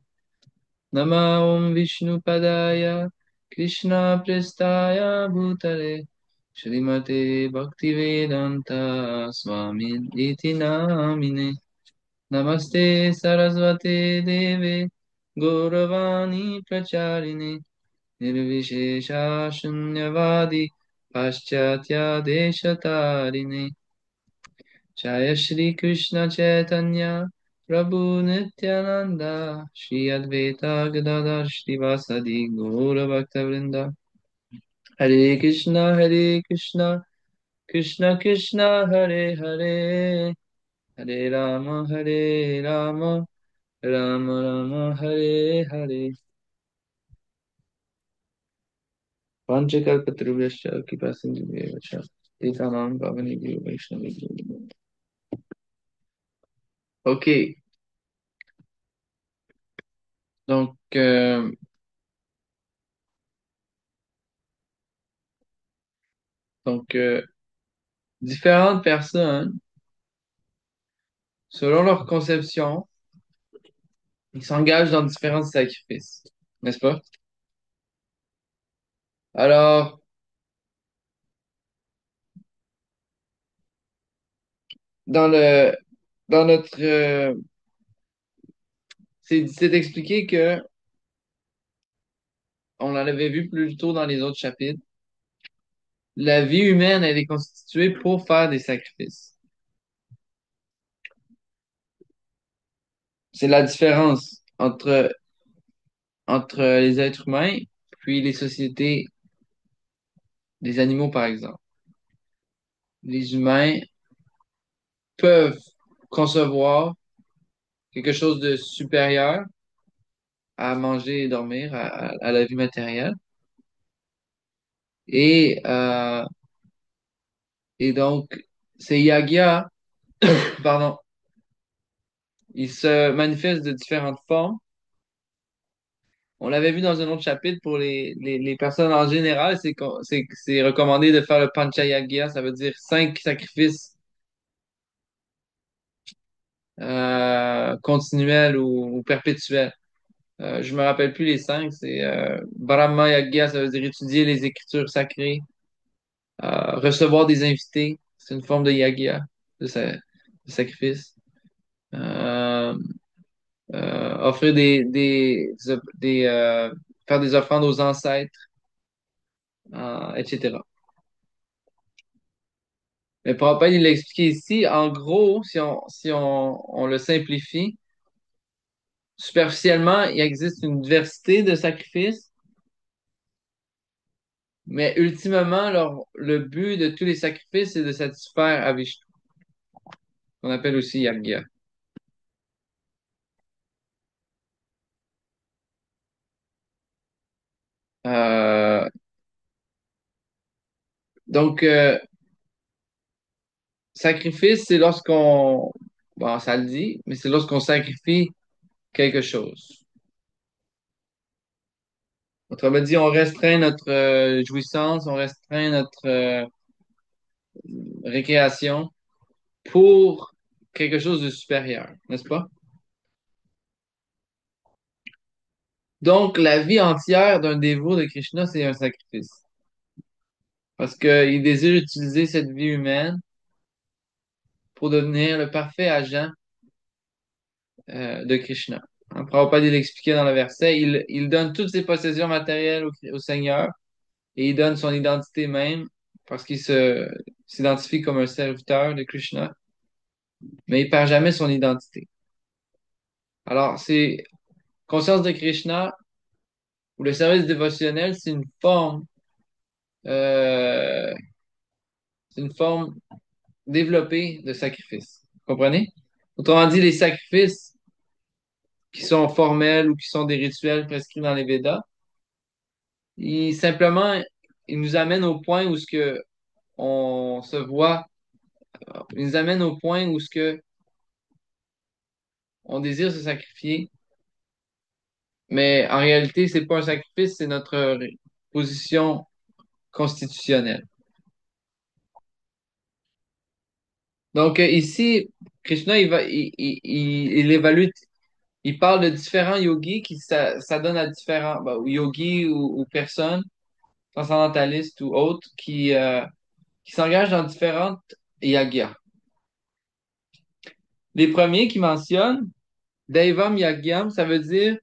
Nama Om Vishnu Padaya Krishna Prestaya Bhutale Shrimate Bhaktivedanta Swami Iti Namine Namaste Sarasvate Deve Gauravani Pracharine Nirvishesha Shunyavadi Paschatya Deshatarine Jaya Shri Krishna Chaitanya Prabhu Nityananda, Shri Advaita Gadadhar Srivasadi Gaura Bhaktavrinda. Hare Krishna, Krishna Krishna, Hare Hare, Hare Rama, Rama Rama, Hare Hare. Panchakalpatarubhyascha Kipasindhubhyacha Etanam Pavanebhyo Vaishnavibhyo. OK. Donc, donc différentes personnes, selon leur conception, ils s'engagent dans différents sacrifices, n'est-ce pas? Alors, dans le, dans notre, c'est expliqué que, on en avait vu plus tôt dans les autres chapitres, la vie humaine, elle est constituée pour faire des sacrifices. C'est la différence entre les êtres humains puis les sociétés des animaux, par exemple. Les humains peuvent concevoir quelque chose de supérieur à manger et dormir, à la vie matérielle. Et, euh, et donc, ces yagyas, pardon, ils se manifestent de différentes formes. On l'avait vu dans un autre chapitre pour les personnes en général, c'est recommandé de faire le panchayagya, ça veut dire 5 sacrifices continuels ou perpétuels. Je me rappelle plus les 5, c'est Brahma Yagya, ça veut dire étudier les écritures sacrées, recevoir des invités, c'est une forme de yagya, de sacrifice. Euh, Offrir faire des offrandes aux ancêtres, etc. Mais Prabhupada, il l'a expliqué ici, en gros, si on le simplifie, superficiellement, il existe une diversité de sacrifices, mais ultimement, le but de tous les sacrifices, c'est de satisfaire à Vishnu, qu'on appelle aussi Yagya. Euh, donc, sacrifice, c'est lorsqu'on, bon, ça le dit, mais c'est lorsqu'on sacrifie quelque chose. Autrement dit, on restreint notre jouissance, on restreint notre récréation pour quelque chose de supérieur, n'est-ce pas? Donc, la vie entière d'un dévot de Krishna, c'est un sacrifice. Parce qu'il désire utiliser cette vie humaine pour devenir le parfait agent de Krishna. Hein, Prabhupada l'expliquait dans le verset, il donne toutes ses possessions matérielles au Seigneur et il donne son identité même parce qu'il s'identifie comme un serviteur de Krishna, mais il perd jamais son identité. Alors, c'est conscience de Krishna ou le service dévotionnel, euh, c'est une forme développée de sacrifice. Vous comprenez? Autrement dit, les sacrifices qui sont formels ou qui sont des rituels prescrits dans les Védas, simplement, ils nous amènent au point où ce que on se voit, ils nous amènent au point où ce que on désire se sacrifier, mais en réalité, c'est pas un sacrifice, c'est notre position constitutionnelle. Donc ici, Krishna, il évalue, il parle de différents yogis ça donne à différents yogis ou personnes transcendantalistes ou autres qui s'engagent dans différentes yagyas. Les premiers qui mentionnent Daivam Yagyam, ça veut dire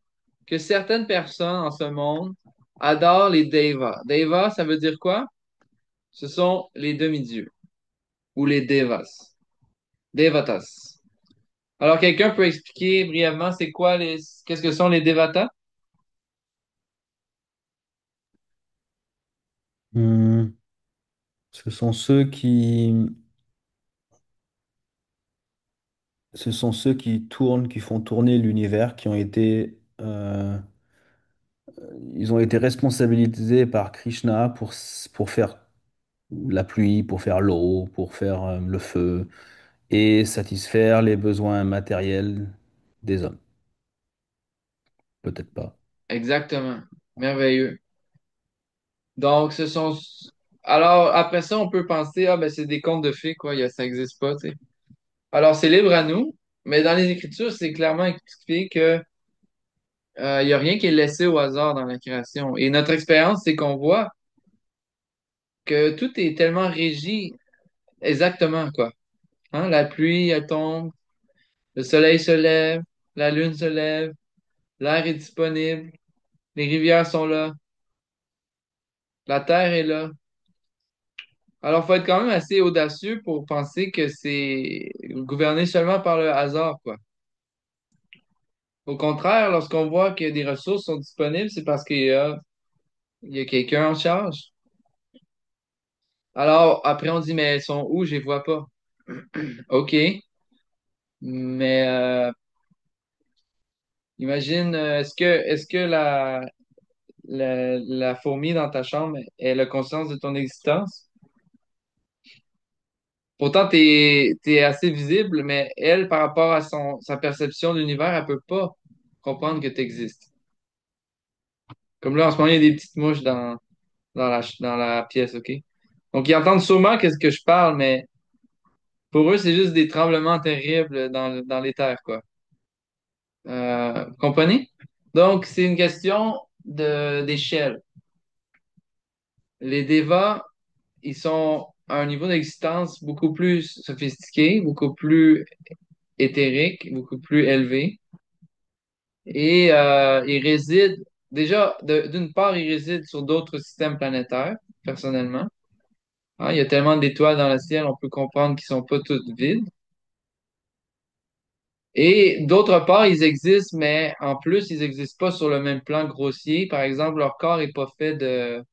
que certaines personnes en ce monde adorent les Devas. Devas, ça veut dire quoi? Ce sont les demi-dieux ou les Devas. Devatas. Alors, quelqu'un peut expliquer brièvement qu'est-ce que sont les Devata? Hmm, Ce sont ce sont ceux qui tournent, qui font tourner l'univers, ils ont été responsabilisés par Krishna pour faire la pluie, pour faire l'eau, pour faire le feu et satisfaire les besoins matériels des hommes. Peut-être pas. Exactement. Merveilleux. Donc, Alors, après ça, on peut penser, ah, ben, c'est des contes de fées, quoi. Ça n'existe pas, tu sais. Alors, c'est libre à nous, mais dans les Écritures, c'est clairement expliqué que, il n'y a rien qui est laissé au hasard dans la création. Et notre expérience, c'est qu'on voit que tout est tellement régi exactement, quoi. Hein? La pluie, elle tombe, le soleil se lève, la lune se lève, l'air est disponible, les rivières sont là, la terre est là. Alors, faut être quand même assez audacieux pour penser que c'est gouverné seulement par le hasard, quoi. Au contraire, lorsqu'on voit que des ressources sont disponibles, c'est parce il y a quelqu'un en charge. Alors, après, on dit, mais elles sont où? Je les vois pas. OK, mais imagine, est-ce que la fourmi dans ta chambre, elle a conscience de ton existence? Pourtant, t'es assez visible, mais elle, par rapport à sa perception de l'univers, elle peut pas comprendre que tu existes. Comme là, en ce moment, il y a des petites mouches dans la pièce, OK? Donc, ils entendent sûrement qu'est-ce que je parle, mais pour eux, c'est juste des tremblements terribles dans les terres, quoi. Vous comprenez? Donc, c'est une question d'échelle. Les devas, ils sont à un niveau d'existence beaucoup plus sophistiqué, beaucoup plus éthérique, beaucoup plus élevé. Et ils résident, déjà, d'une part, ils résident sur d'autres systèmes planétaires, personnellement. Hein, il y a tellement d'étoiles dans le ciel, on peut comprendre qu'ils sont pas toutes vides. Et d'autre part, ils existent, mais en plus, ils n'existent pas sur le même plan grossier. Par exemple, leur corps est pas fait de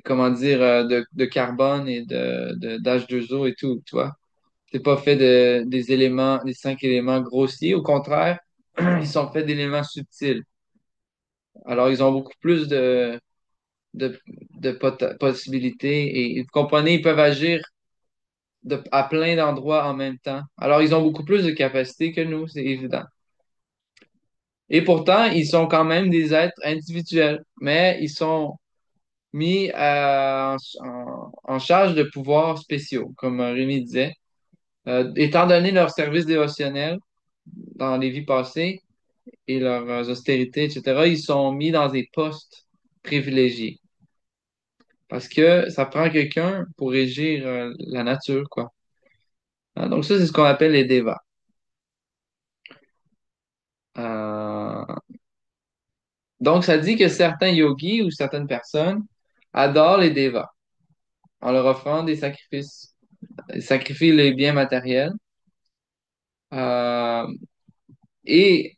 comment dire, de carbone et d'H2O et tout, tu vois. C'est pas fait des éléments, des 5 éléments grossiers. Au contraire, ils sont faits d'éléments subtils. Alors, ils ont beaucoup plus de, de possibilités et vous comprenez, ils peuvent agir à plein d'endroits en même temps. Alors, ils ont beaucoup plus de capacités que nous, c'est évident. Et pourtant, ils sont quand même des êtres individuels, mais ils sont mis en charge de pouvoirs spéciaux, comme Rémi disait. Étant donné leur service dévotionnel dans les vies passées et leurs austérités, etc., ils sont mis dans des postes privilégiés. Parce que ça prend quelqu'un pour régir la nature, quoi. Hein, donc ça, c'est ce qu'on appelle les devas. Euh, donc ça dit que certains yogis ou certaines personnes adorent les devas en leur offrant des sacrifices. Ils sacrifient les biens matériels. Euh, et,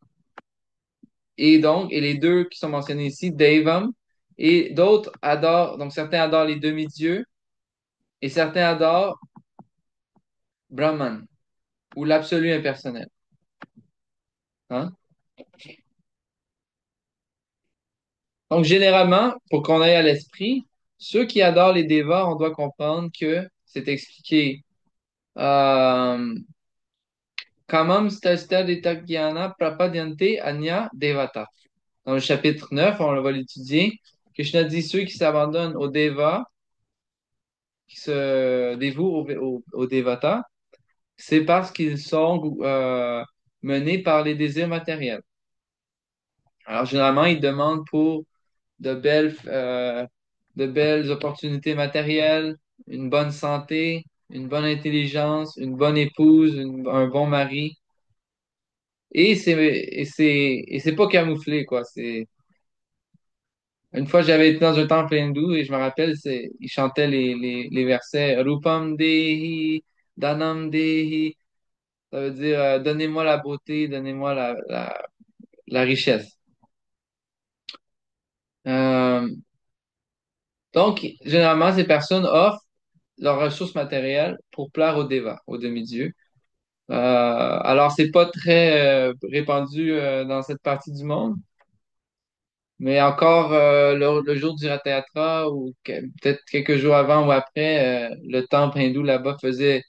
et les deux qui sont mentionnés ici, Devam, et d'autres adorent, donc certains adorent les demi-dieux et certains adorent Brahman ou l'absolu impersonnel. Hein? Donc, généralement, pour qu'on aille à l'esprit, ceux qui adorent les devas, on doit comprendre que c'est expliqué. Euh, Kamam stasita detagyana prapadyante anya devata. Dans le chapitre 9, on va l'étudier. Krishna dit ceux qui s'abandonnent aux devas, qui se dévouent aux devatas, c'est parce qu'ils sont menés par les désirs matériels. Alors, généralement, ils demandent pour de de belles opportunités matérielles, une bonne santé, une bonne intelligence, une bonne épouse, un bon mari. Et c'est pas camouflé, quoi. Une fois, j'avais été dans un temple hindou et je me rappelle, ils chantaient les versets Rupam Dehi Danam Dehi, ça veut dire donnez-moi la beauté, donnez-moi la richesse. Euh, donc, généralement, ces personnes offrent leurs ressources matérielles pour plaire aux dévas, aux demi-dieux. Alors, c'est pas très répandu dans cette partie du monde, mais encore le jour du Ratha ou peut-être quelques jours avant ou après, le temple hindou là-bas faisait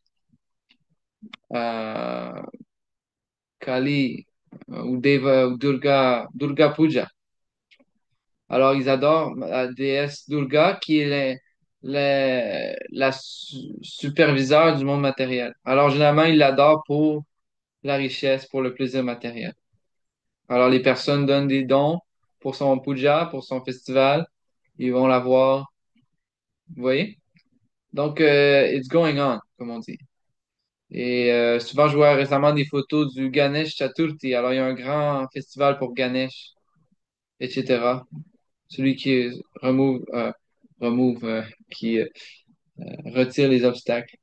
euh, Kali ou Deva ou Durga Puja. Alors, ils adorent la déesse Durga qui est superviseure du monde matériel. Alors, généralement, ils l'adorent pour la richesse, pour le plaisir matériel. Alors, les personnes donnent des dons pour son puja, pour son festival. Ils vont la voir. Vous voyez? Donc, it's going on, comme on dit. Et souvent, je vois récemment des photos du Ganesh Chaturthi. Alors, il y a un grand festival pour Ganesh, etc. Celui qui remove, qui retire les obstacles.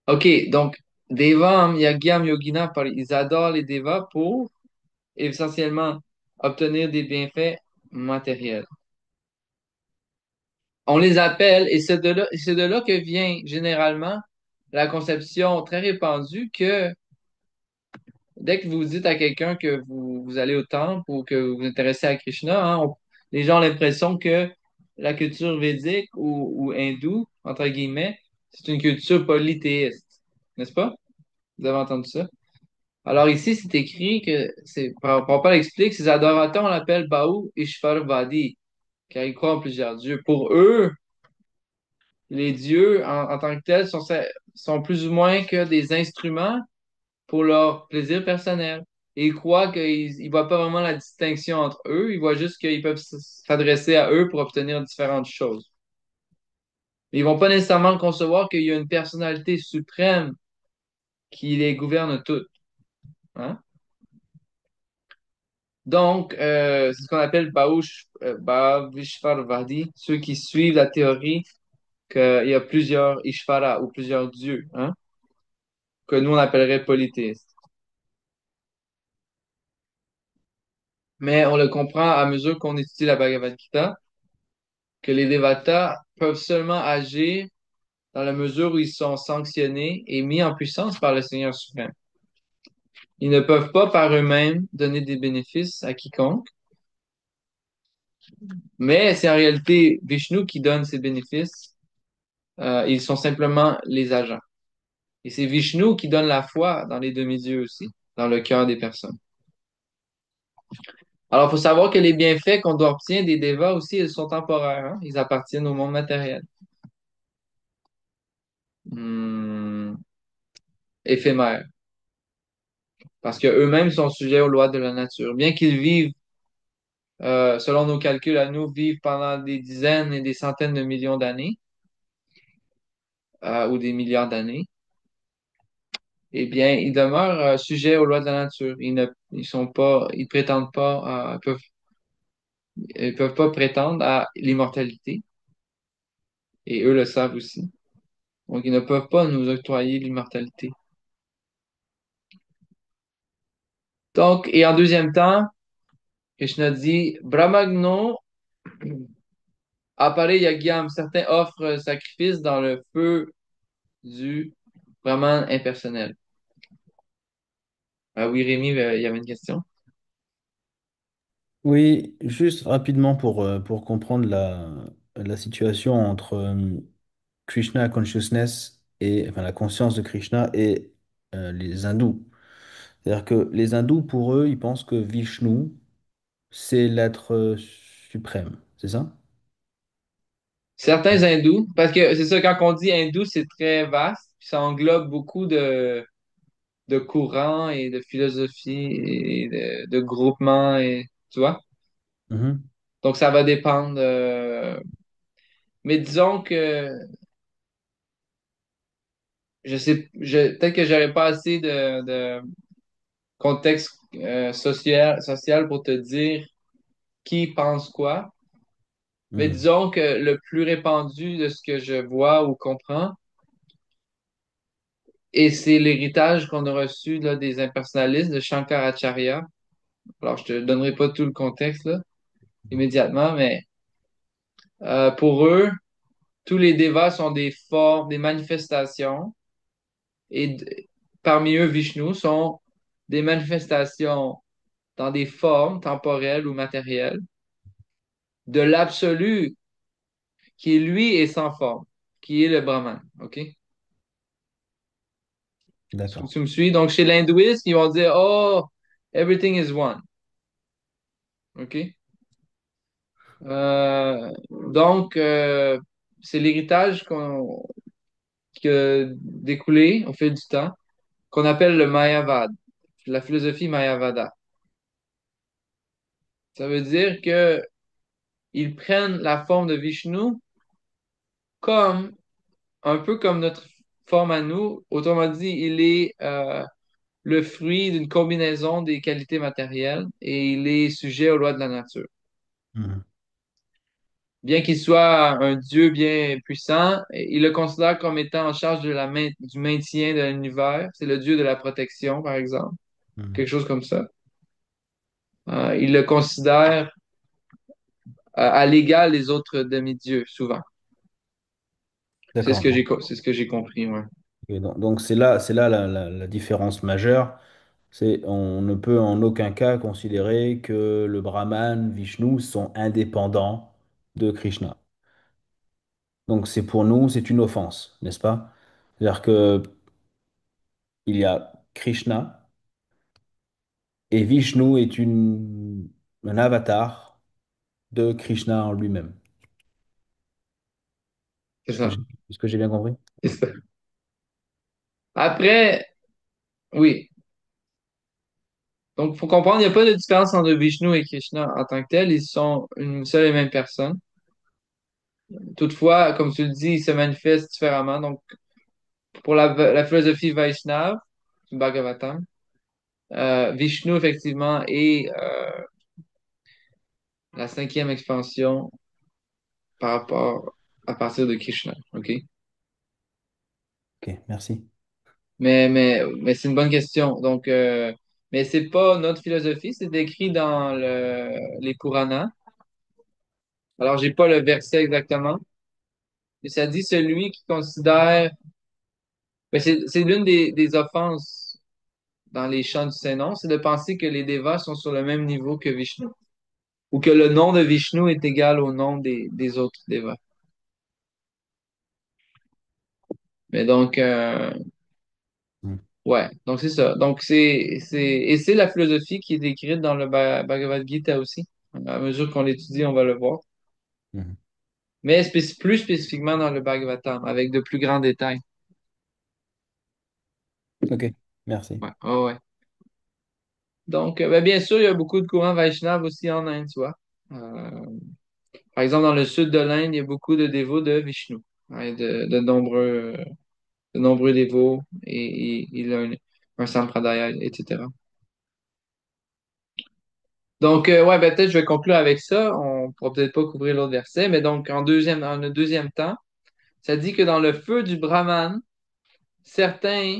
OK, donc, Devam, Yagyam, Yogina, ils adorent les Devas pour essentiellement obtenir des bienfaits matériels. On les appelle, et c'est de là que vient généralement la conception très répandue que dès que vous dites à quelqu'un que vous allez au temple ou que vous vous intéressez à Krishna, hein, les gens ont l'impression que la culture védique ou hindoue, entre guillemets, c'est une culture polythéiste, n'est-ce pas? Vous avez entendu ça? Alors ici, c'est écrit que, Prabhupada explique, ces adorateurs, on l'appelle Bahu Ishvarvadi, car ils croient en plusieurs dieux. Pour eux, les dieux, en tant que tels, sont plus ou moins que des instruments pour leur plaisir personnel. Et ils croient qu'ils ne voient pas vraiment la distinction entre eux, ils voient juste qu'ils peuvent s'adresser à eux pour obtenir différentes choses. Ils vont pas nécessairement concevoir qu'il y a une personnalité suprême qui les gouverne toutes. Hein? Donc, c'est ce qu'on appelle Bhavishvarvadi, ceux qui suivent la théorie qu'il y a plusieurs Ishvara ou plusieurs dieux, hein, que nous on appellerait polythéistes. Mais on le comprend à mesure qu'on étudie la Bhagavad Gita, que les Devatas peuvent seulement agir dans la mesure où ils sont sanctionnés et mis en puissance par le Seigneur suprême. Ils ne peuvent pas par eux-mêmes donner des bénéfices à quiconque, mais c'est en réalité Vishnu qui donne ces bénéfices. Ils sont simplement les agents. Et c'est Vishnu qui donne la foi dans les demi-dieux aussi, dans le cœur des personnes. Alors, il faut savoir que les bienfaits qu'on obtient des devas aussi, ils sont temporaires, hein. Ils appartiennent au monde matériel. Hmm, éphémère. Parce qu'eux-mêmes sont sujets aux lois de la nature. Bien qu'ils vivent, selon nos calculs à nous, vivent pendant des dizaines et des centaines de millions d'années, ou des milliards d'années, eh bien, ils demeurent sujets aux lois de la nature. Ils prétendent pas, ils peuvent pas prétendre à l'immortalité, et eux le savent aussi. Donc, ils ne peuvent pas nous octroyer l'immortalité. Donc, et en deuxième temps, Krishna dit, Brahmagno appare yagyam. Certains offrent sacrifice dans le feu du Brahman impersonnel. Ah oui, Rémi, il y avait une question. Oui, juste rapidement pour comprendre la situation entre Krishna consciousness et enfin la conscience de Krishna et les hindous. C'est-à-dire que les hindous, pour eux, ils pensent que Vishnu, c'est l'être suprême, c'est ça? Certains hindous, parce que c'est ça, quand on dit hindou, c'est très vaste, puis ça englobe beaucoup de courants et de philosophies et de groupements, et, tu vois? Mhm. Donc, ça va dépendre. Mais disons que peut-être que j'aurais pas assez de contexte social pour te dire qui pense quoi. Mais Mhm. disons que le plus répandu de ce que je vois ou comprends, Et c'est l'héritage qu'on a reçu là, des impersonnalistes de Shankaracharya. Alors, je te donnerai pas tout le contexte là, immédiatement, mais pour eux, tous les devas sont des formes, des manifestations, et parmi eux, Vishnu sont des manifestations dans des formes temporelles ou matérielles de l'absolu qui, lui, est sans forme, qui est le Brahman. OK? D'accord. Tu me suis? Donc, chez l'hindouiste, ils vont dire, oh, everything is one. OK? Donc, c'est l'héritage qui a découlé au fil du temps, qu'on appelle le Mayavad, la philosophie Mayavada. Ça veut dire que ils prennent la forme de Vishnu comme, un peu comme notre forme à nous. Autrement dit, il est le fruit d'une combinaison des qualités matérielles et il est sujet aux lois de la nature. Mhm. Bien qu'il soit un Dieu bien puissant, il le considère comme étant en charge de du maintien de l'univers. C'est le Dieu de la protection, par exemple, Mhm. quelque chose comme ça. Il le considère à l'égal des autres demi-dieux, souvent. D'accord. C'est ce que j'ai compris, ouais. Et donc c'est là la différence majeure. C'est on ne peut en aucun cas considérer que le Brahman, Vishnu sont indépendants de Krishna. Donc c'est pour nous, c'est une offense, n'est-ce pas? C'est-à-dire que il y a Krishna et Vishnu est un avatar de Krishna en lui-même. C'est Est-ce que ça. j'ai bien compris? C'est ça. Après, oui. Donc, faut comprendre, il n'y a pas de différence entre Vishnu et Krishna en tant que tel. Ils sont une seule et même personne. Toutefois, comme tu le dis, ils se manifestent différemment. Donc, pour la philosophie Vaishnava, du Bhagavatam, Vishnu, effectivement, est la cinquième expansion par rapport à partir de Krishna. OK? Ok, merci. Mais c'est une bonne question. Donc, mais c'est pas notre philosophie, c'est écrit dans les Puranas. Alors, j'ai pas le verset exactement, mais ça dit celui qui considère, ben, c'est l'une des offenses dans les chants du Saint-Nom, c'est de penser que les dévas sont sur le même niveau que Vishnu, ou que le nom de Vishnu est égal au nom des autres dévas. Mais donc, Hmm. ouais, donc c'est ça. Donc, et c'est la philosophie qui est décrite dans le Bhagavad Gita aussi. À mesure qu'on l'étudie, on va le voir. Mhm. Mais plus spécifiquement dans le Bhagavatam, avec de plus grands détails. Ok, merci. Ouais, ouais, ouais. Donc, ben, bien sûr, il y a beaucoup de courants Vaishnav aussi en Inde, tu vois. Euh, Par exemple, dans le sud de l'Inde, il y a beaucoup de dévots de Vishnu, hein, de nombreux dévots, et il a un sampradaya, etc. Donc, ouais, ben, peut-être je vais conclure avec ça. On pourra peut-être pas couvrir l'autre verset, mais donc, en le deuxième temps, ça dit que dans le feu du Brahman, certains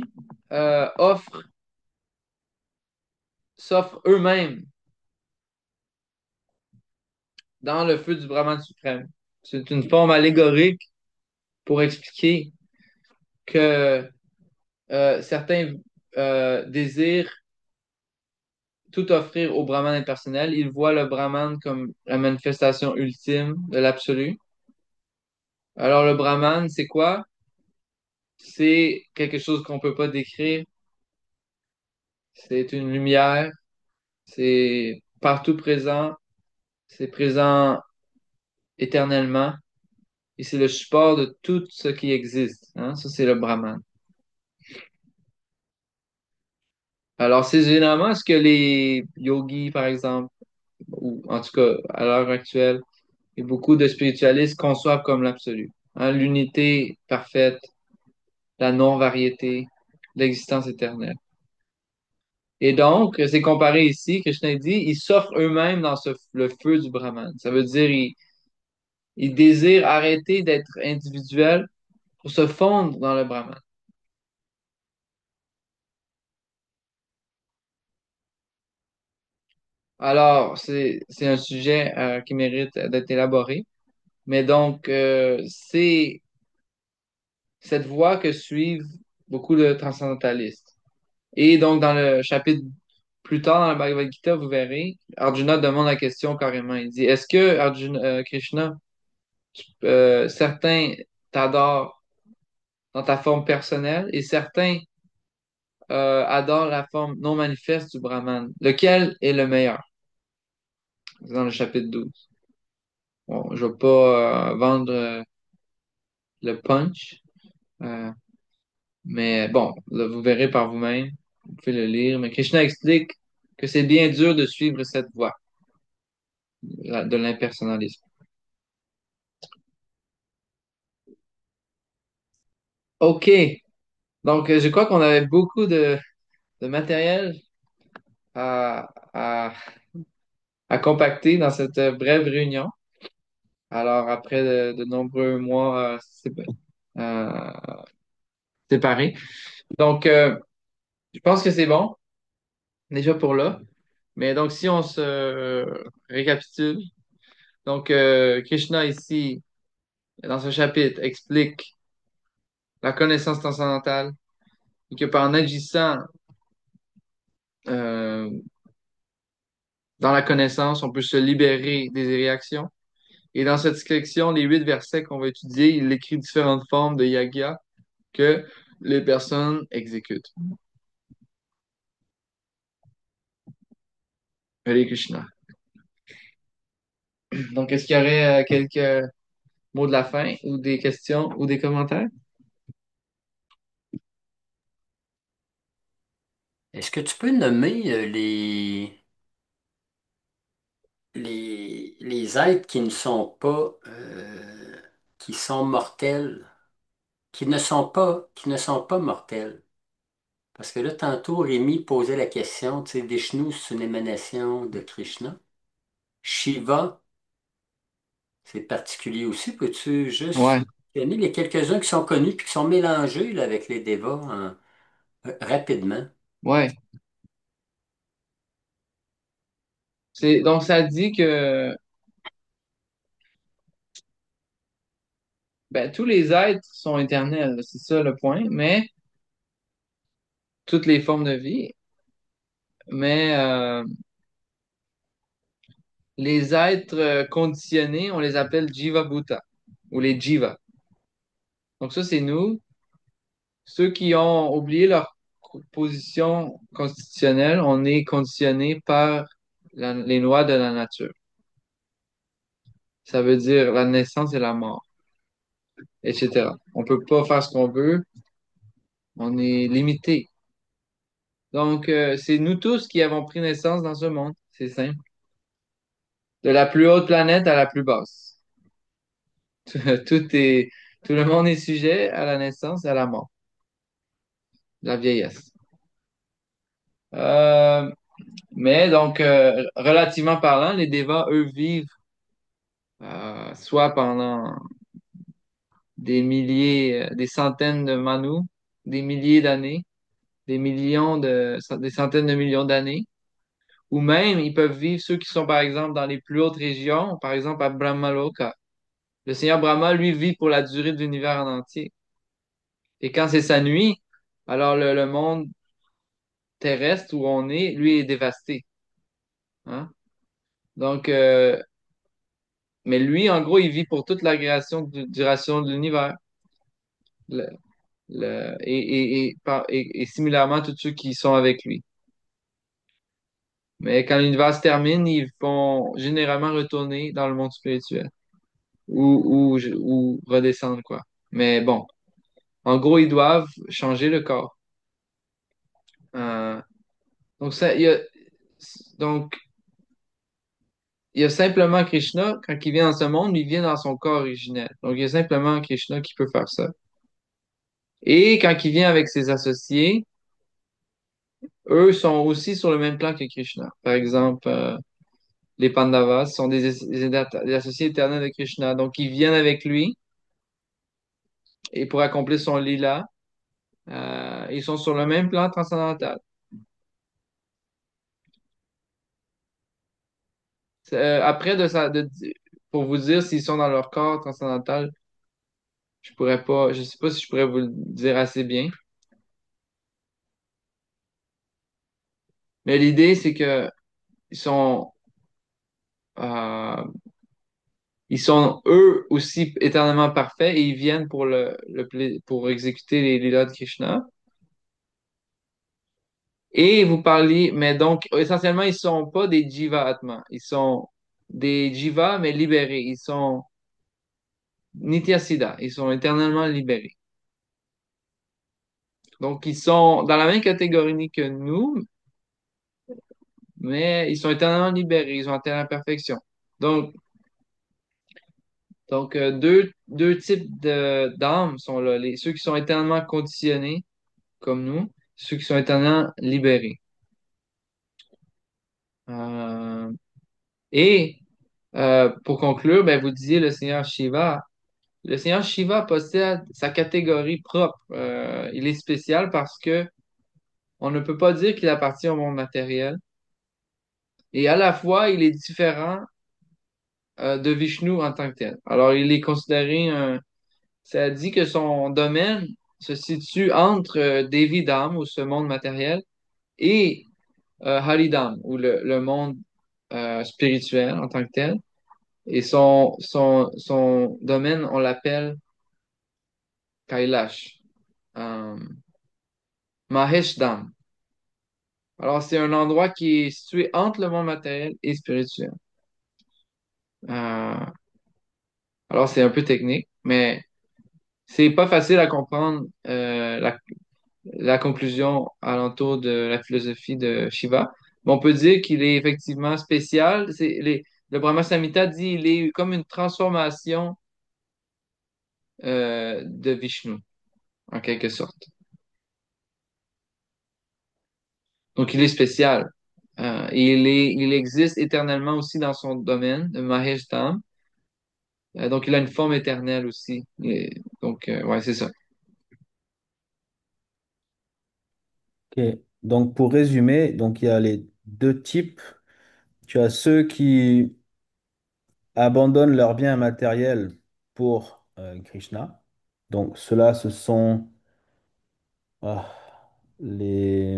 offrent, s'offrent eux-mêmes dans le feu du Brahman suprême. C'est une forme allégorique pour expliquer que certains désirent tout offrir au Brahman impersonnel. Ils voient le Brahman comme la manifestation ultime de l'absolu. Alors le Brahman, c'est quoi? C'est quelque chose qu'on peut pas décrire. C'est une lumière. C'est partout présent. C'est présent éternellement. Et c'est le support de tout ce qui existe. Hein? Ça, c'est le Brahman. Alors, c'est généralement ce que les yogis, par exemple, ou en tout cas à l'heure actuelle, et beaucoup de spiritualistes conçoivent comme l'absolu. Hein, l'unité parfaite, la non-variété, l'existence éternelle. Et donc, c'est comparé ici, Krishna dit, ils s'offrent eux-mêmes dans le feu du Brahman. Ça veut dire, ils désirent arrêter d'être individuels pour se fondre dans le Brahman. Alors, c'est un sujet qui mérite d'être élaboré. Mais donc, c'est cette voie que suivent beaucoup de transcendantalistes. Et donc, dans le chapitre plus tard dans la Bhagavad Gita, vous verrez, Arjuna demande la question carrément. Il dit, est-ce que Krishna, certains t'adorent dans ta forme personnelle et certains adorent la forme non manifeste du Brahman? Lequel est le meilleur? C'est dans le chapitre 12. Bon, je vais pas vendre le punch, euh, mais bon, là, vous verrez par vous-même. Vous pouvez le lire. Mais Krishna explique que c'est bien dur de suivre cette voie de l'impersonnalisme. OK. Donc, je crois qu'on avait beaucoup de matériel à, à, à compacter dans cette brève réunion. Alors, après de nombreux mois euh, séparés. Donc, je pense que c'est bon, déjà pour là. Mais donc, si on se récapitule, donc Krishna ici, dans ce chapitre, explique la connaissance transcendantale et que par en agissant euh, dans la connaissance, on peut se libérer des réactions. Et dans cette section, les 8 versets qu'on va étudier, il écrit différentes formes de yagya que les personnes exécutent. Hare Krishna. Donc, est-ce qu'il y aurait quelques mots de la fin ou des questions ou des commentaires? Est-ce que tu peux nommer les êtres qui ne sont pas, qui sont mortels, qui ne sont pas mortels? Parce que là, tantôt, Rémi posait la question, tu sais, Vishnu, c'est une émanation de Krishna. Shiva, c'est particulier aussi. Peux-tu juste Ouais, mentionner les quelques-uns qui sont connus puis qui sont mélangés là, avec les dévas rapidement? ouais. Donc, ça dit que ben, tous les êtres sont éternels, c'est ça le point, mais toutes les formes de vie, mais les êtres conditionnés, on les appelle Jiva Bhuta ou les Jiva. Donc ça, c'est nous, ceux qui ont oublié leur position constitutionnelle, on est conditionnés par les lois de la nature. Ça veut dire la naissance et la mort, etc. On peut pas faire ce qu'on veut, on est limité. Donc, c'est nous tous qui avons pris naissance dans ce monde. C'est simple. De la plus haute planète à la plus basse. Tout est, tout le monde est sujet à la naissance et à la mort, la vieillesse. Euh, mais donc, relativement parlant, les dévas, eux, vivent soit pendant des milliers, des centaines de manus, des milliers d'années, des centaines de millions d'années, ou même ils peuvent vivre ceux qui sont, par exemple, dans les plus hautes régions, par exemple à Brahmaloka. Le Seigneur Brahma, lui, vit pour la durée de l'univers en entier. Et quand c'est sa nuit, alors le monde terrestre où on est, lui, est dévasté. Hein? Donc, mais lui, en gros, il vit pour toute la duration de l'univers. Le- et similairement, tous ceux qui sont avec lui. Mais quand l'univers se termine, ils vont généralement retourner dans le monde spirituel ou redescendre, quoi. Mais bon, en gros, ils doivent changer le corps. Euh, donc, donc, il y a simplement Krishna, quand il vient dans ce monde, il vient dans son corps originel. Donc, il y a simplement Krishna qui peut faire ça. Et quand il vient avec ses associés, eux sont aussi sur le même plan que Krishna. Par exemple, les Pandavas sont des associés éternels de Krishna. Donc, ils viennent avec lui et pour accomplir son lila, ils sont sur le même plan transcendantal. Après, pour vous dire s'ils sont dans leur corps transcendantal, je pourrais pas, je sais pas si je pourrais vous le dire assez bien. Mais l'idée, c'est que ils sont, euh, ils sont eux aussi éternellement parfaits et ils viennent pour pour exécuter les lois de Krishna. Et vous parliez, mais donc, essentiellement, ils sont pas des jiva atma. Ils sont des jiva, mais libérés. Ils sont nityasiddha. Ils sont éternellement libérés. Donc, ils sont dans la même catégorie que nous, mais ils sont éternellement libérés. Ils ont atteint la perfection. Donc, deux types d'âmes sont là. Ceux qui sont éternellement conditionnés, comme nous, ceux qui sont éternellement libérés. Euh, et pour conclure, ben, vous disiez le Seigneur Shiva. Le Seigneur Shiva possède sa catégorie propre. Il est spécial parce que on ne peut pas dire qu'il appartient au monde matériel. Et à la fois, il est différent de Vishnu en tant que tel. Alors, il est considéré ça dit que son domaine se situe entre Devidam, ou ce monde matériel, et Haridam, ou le monde spirituel en tant que tel. Et son domaine, on l'appelle Kailash, euh, Maheshdam. Alors, c'est un endroit qui est situé entre le monde matériel et spirituel. Euh, alors, c'est un peu technique, mais c'est pas facile à comprendre la conclusion alentour de la philosophie de Shiva. Mais on peut dire qu'il est effectivement spécial. Le Brahma Samhita dit il est comme une transformation de Vishnu, en quelque sorte. Donc, il est spécial. Et il existe éternellement aussi dans son domaine, de Maheshtam. Donc, il a une forme éternelle aussi. Ouais, c'est ça. Ok. Donc, pour résumer, donc il y a les deux types. Tu as ceux qui abandonnent leurs biens matériels pour Krishna. Donc, ceux-là, ce sont ah, les...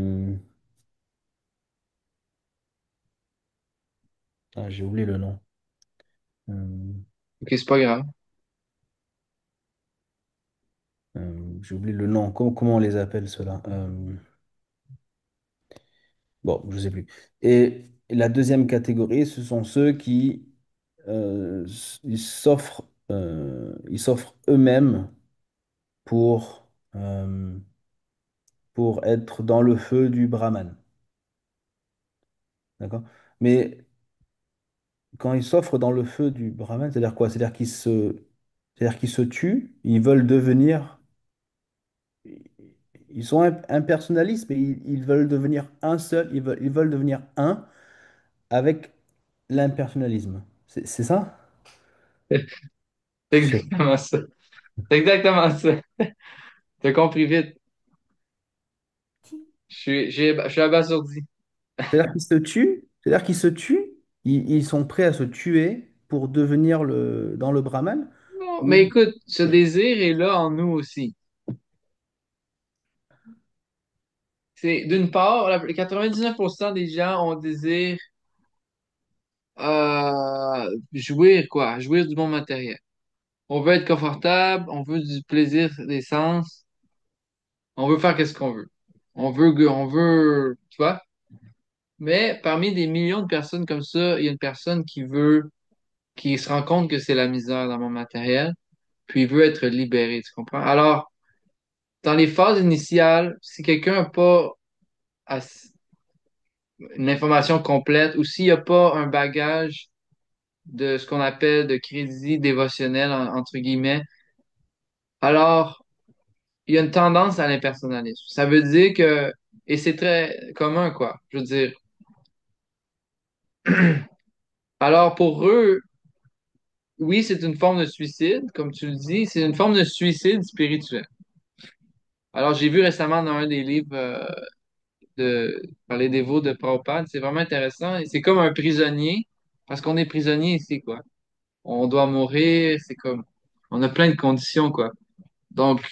Ah, j'ai oublié le nom. Euh, Ok, c'est pas grave. j'ai oublié le nom. Comment on les appelle, ceux-là? Bon, je sais plus. Et la deuxième catégorie, ce sont ceux qui ils s'offrent eux-mêmes pour, pour être dans le feu du Brahman. D'accord? Mais quand ils s'offrent dans le feu du Brahman, c'est-à-dire quoi? C'est-à-dire qu'ils se tuent, ils veulent devenir, ils sont impersonnalistes, mais ils veulent devenir un seul, ils veulent devenir un avec l'impersonnalisme. C'est ça? C'est exactement ça. C'est exactement ça. T'as compris vite. Je suis abasourdi. C'est-à-dire qu'ils se tuent, c'est-à-dire qu'ils se tuent, ils sont prêts à se tuer pour devenir dans le Brahman. Non, mais Ou- écoute, ce désir est là en nous aussi. C'est d'une part, 99% des gens ont désir jouir quoi, jouir du bon matériel. On veut être confortable, on veut du plaisir des sens, on veut faire qu'est-ce qu'on veut. Tu vois. Mais parmi des millions de personnes comme ça, il y a une personne qui se rend compte que c'est la misère dans mon matériel, puis il veut être libéré, tu comprends? Alors, dans les phases initiales, si quelqu'un n'a pas ass- une information complète ou s'il n'y a pas un bagage de ce qu'on appelle de crédit dévotionnel, entre guillemets, alors il y a une tendance à l'impersonnalisme. Ça veut dire que, et c'est très commun, quoi. Je veux dire, alors pour eux, oui, c'est une forme de suicide, comme tu le dis, c'est une forme de suicide spirituel. Alors j'ai vu récemment dans un des livres par les dévots de Prabhupada, c'est vraiment intéressant. Et c'est comme un prisonnier. Parce qu'on est prisonnier ici, quoi. On doit mourir, c'est comme, on a plein de conditions, quoi. Donc,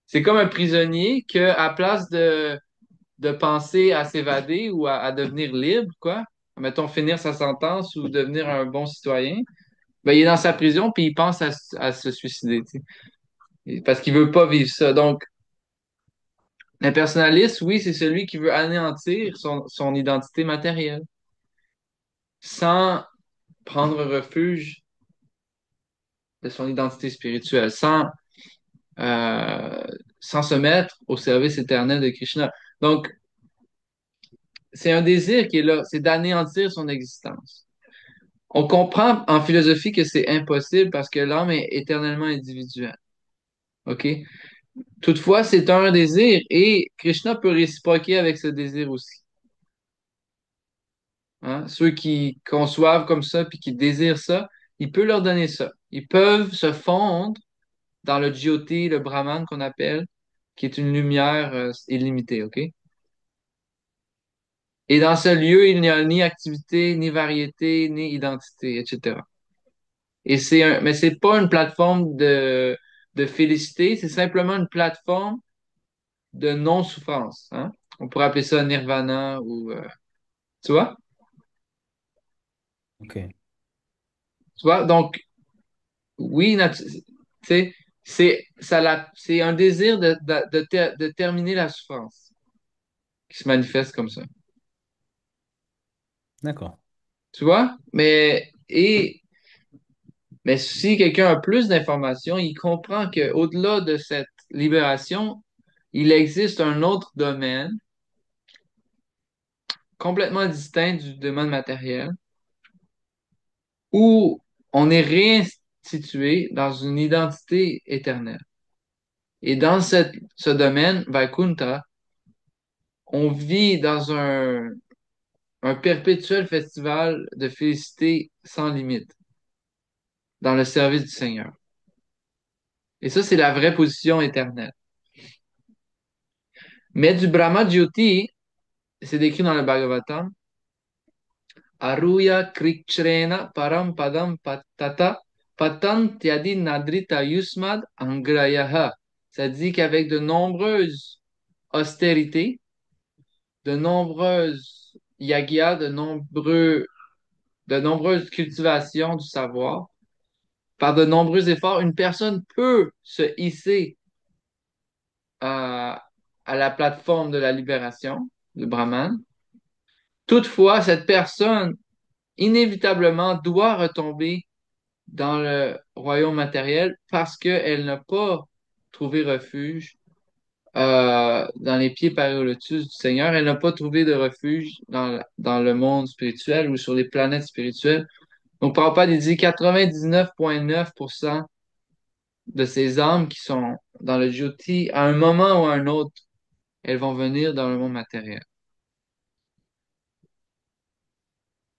c'est comme un prisonnier que, à place de penser à s'évader ou à devenir libre, quoi, mettons finir sa sentence ou devenir un bon citoyen, ben, il est dans sa prison puis il pense à se suicider, tu sais. Parce qu'il veut pas vivre ça. Donc, l'impersonnaliste, oui, c'est celui qui veut anéantir son identité matérielle sans prendre refuge de son identité spirituelle, euh, sans se mettre au service éternel de Krishna. Donc, c'est un désir qui est là, c'est d'anéantir son existence. On comprend en philosophie que c'est impossible parce que l'âme est éternellement individuelle. OK? Toutefois, c'est un désir et Krishna peut réciproquer avec ce désir aussi. Hein? Ceux qui conçoivent comme ça puis qui désirent ça, il peut leur donner ça. Ils peuvent se fondre dans le Jyoti, le Brahman qu'on appelle, qui est une lumière illimitée, OK? Et dans ce lieu, il n'y a ni activité, ni variété, ni identité, etc. Mais c'est pas une plateforme de félicité, c'est simplement une plateforme de non-souffrance, hein? On pourrait appeler ça nirvana ou, tu vois? Ok. Tu vois? Donc, oui, tu sais, c'est un désir de terminer la souffrance qui se manifeste comme ça. D'accord. Tu vois? Mais si quelqu'un a plus d'informations, il comprend qu'au-delà de cette libération, il existe un autre domaine complètement distinct du domaine matériel où on est réinstitué dans une identité éternelle. Et dans ce domaine, Vaikuntha, on vit dans un perpétuel festival de félicité sans limite dans le service du Seigneur. Et ça, c'est la vraie position éternelle. Mais du Brahma Jyoti, c'est décrit dans le Bhagavatam, Aruya Krikchrena Param Padam Tata Patantyadi Nadrita Yusmad Angrayaha. Ça dit qu'avec de nombreuses austérités, de nombreuses yagyas, de nombreuses cultivations du savoir, par de nombreux efforts, une personne peut se hisser à la plateforme de la libération, le Brahman. Toutefois, cette personne, inévitablement, doit retomber dans le royaume matériel parce qu'elle n'a pas trouvé refuge dans les pieds par le lotus du Seigneur. Elle n'a pas trouvé de refuge dans le monde spirituel ou sur les planètes spirituelles. Donc, Prabhupada, il dit 99,9% de ces âmes qui sont dans le jyoti, à un moment ou à un autre, elles vont venir dans le monde matériel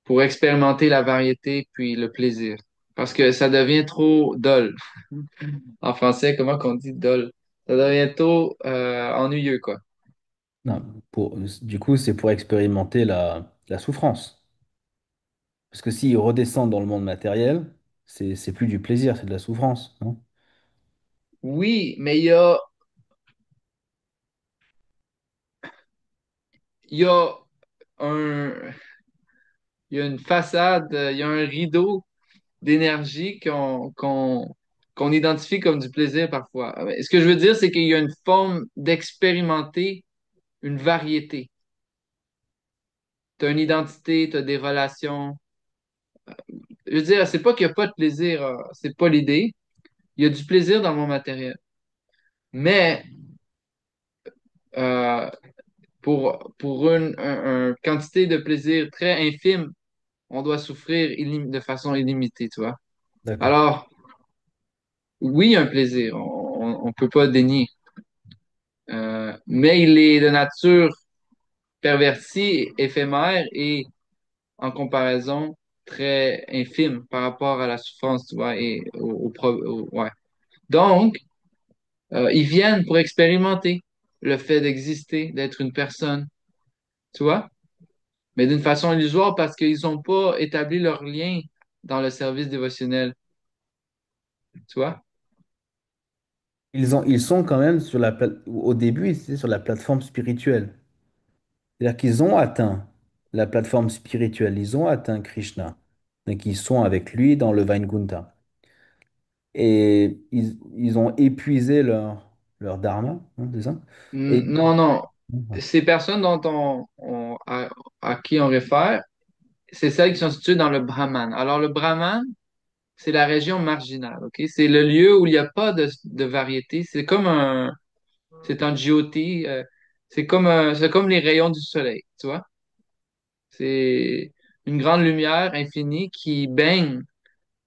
pour expérimenter la variété puis le plaisir. Parce que ça devient trop dol. En français, comment qu'on dit dol? Ça devient trop ennuyeux, quoi. Non, du coup, c'est pour expérimenter la souffrance. Parce que s'ils redescendent dans le monde matériel, c'est plus du plaisir, c'est de la souffrance, non? Oui, mais il y a un, il y a une façade, il y a un rideau d'énergie qu'on identifie comme du plaisir parfois. Ce que je veux dire, c'est qu'il y a une forme d'expérimenter une variété. Tu as une identité, tu as des relations. Je veux dire, c'est pas qu'il n'y a pas de plaisir, c'est pas l'idée. Il y a du plaisir dans le monde matériel. Mais euh, pour une quantité de plaisir très infime, on doit souffrir de façon illimitée, tu vois. D'accord. Alors, oui, un plaisir, on peut pas dénier. Mais il est de nature pervertie, éphémère et en comparaison très infime par rapport à la souffrance, tu vois, et ouais. Donc, ils viennent pour expérimenter le fait d'exister, d'être une personne, tu vois. mais d'une façon illusoire parce qu'ils n'ont pas établi leur lien dans le service dévotionnel, tu vois? Ils sont quand même sur au début, ils étaient sur la plateforme spirituelle. C'est-à-dire qu'ils ont atteint la plateforme spirituelle, ils ont atteint Krishna. Donc ils sont avec lui dans le Vaikuntha. Et ils ont épuisé leur dharma, hein, c'est ça? Et Non, non. Ces personnes à qui on réfère, c'est celles qui sont situées dans le Brahman. Alors, le Brahman, c'est la région marginale, OK? C'est le lieu où il n'y a pas de variété. C'est un jyoti, c'est comme les rayons du soleil, tu vois? C'est une grande lumière infinie qui baigne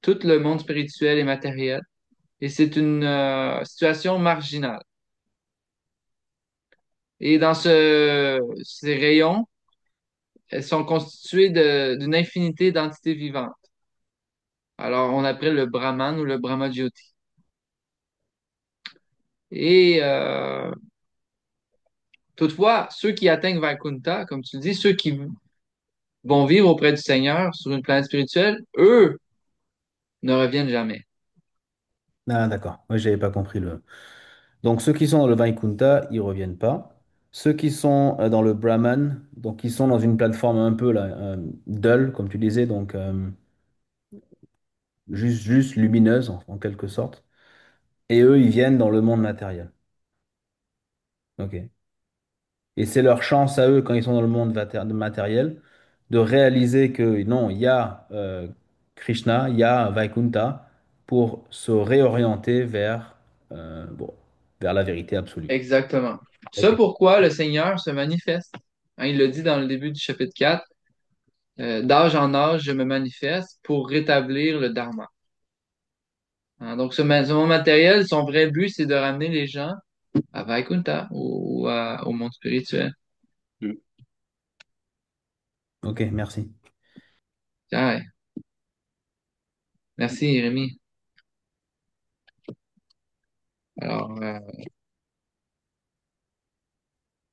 tout le monde spirituel et matériel. Et c'est une situation marginale. Et dans ces rayons, elles sont constituées d'une infinité d'entités vivantes. Alors, on appelle le Brahman ou le Brahma-jyoti. Et toutefois, ceux qui atteignent Vaikuntha, comme tu le dis, ceux qui vont vivre auprès du Seigneur sur une planète spirituelle, eux ne reviennent jamais. Ah, d'accord. Moi, j'avais pas compris le. Donc, ceux qui sont dans le Vaikuntha, ils reviennent pas. Ceux qui sont dans le Brahman, donc ils sont dans une plateforme un peu là, dull, comme tu disais, donc juste lumineuse en quelque sorte. Et eux, ils viennent dans le monde matériel. Ok. Et c'est leur chance à eux, quand ils sont dans le monde matériel, de réaliser que non, il y a Krishna, il y a Vaikuntha, pour se réorienter bon, vers la vérité absolue. Exactement. Ok. Ça pourquoi le Seigneur se manifeste. Hein, il le dit dans le début du chapitre 4. D'âge en âge, je me manifeste pour rétablir le dharma. Hein, donc, ce monde matériel, son vrai but, c'est de ramener les gens à Vaikuntha au monde spirituel. Mm. Ok, merci. Ouais. Merci, Rémi. Alors,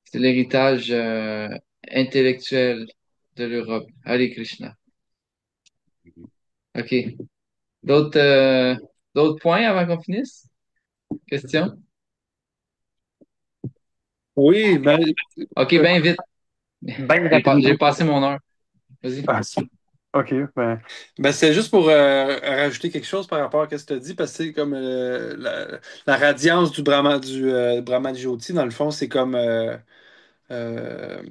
c'est l'héritage intellectuel de l'Europe. Hare Krishna. OK. D'autres d'autres points avant qu'on finisse? Question? Oui, ben, OK, bien vite. ben J'ai rapidement. passé mon heure. Vas-y. Ah, OK. Ben, c'est juste pour rajouter quelque chose par rapport à ce que tu as dit, parce que c'est comme la radiance du Brahma Jyoti, dans le fond, c'est comme euh,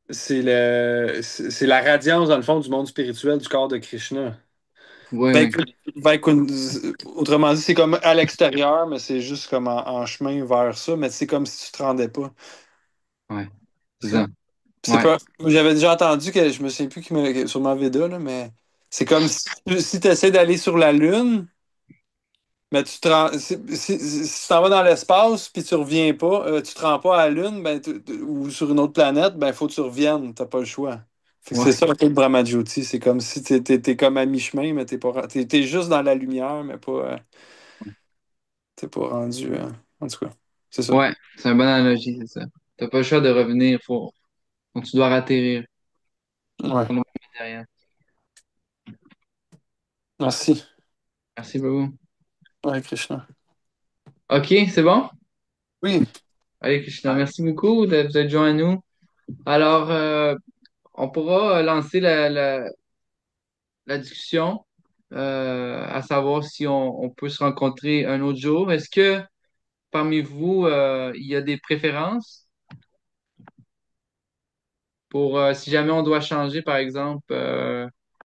c'est la radiance, dans le fond, du monde spirituel du corps de Krishna. Oui, oui. Vaikun- Autrement dit, c'est comme à l'extérieur, mais c'est juste comme en chemin vers ça, mais c'est comme si tu te rendais pas. Ouais. C'est C'est ça? ça. C'est Ouais. pas. J'avais déjà entendu que je me souviens plus sûrement Veda, là, mais c'est comme si tu essaies d'aller sur la Lune, mais tu te rends, si tu t'en vas dans l'espace puis tu reviens pas, tu te rends pas à la Lune, ben, ou sur une autre planète, ben faut que tu reviennes, t'as pas le choix. Fait que c'est Ouais. ça un peu le Brahmajyoti, c'est comme si t'es comme à mi-chemin, mais t'es juste dans la lumière, mais pas t'es pas rendu. En tout cas, c'est ça. Ouais. C'est une bonne analogie, c'est ça. T'as pas le choix de revenir. Donc, tu dois atterrir Ouais. sur le monde matériel. Merci. Merci beaucoup. Ouais, Krishna. OK, c'est bon? Oui. Allez, Krishna, merci beaucoup de vous être joint à nous. Alors, on pourra lancer la discussion, à savoir si on peut se rencontrer un autre jour. Est-ce que parmi vous, il y a des préférences pour si jamais on doit changer, par exemple,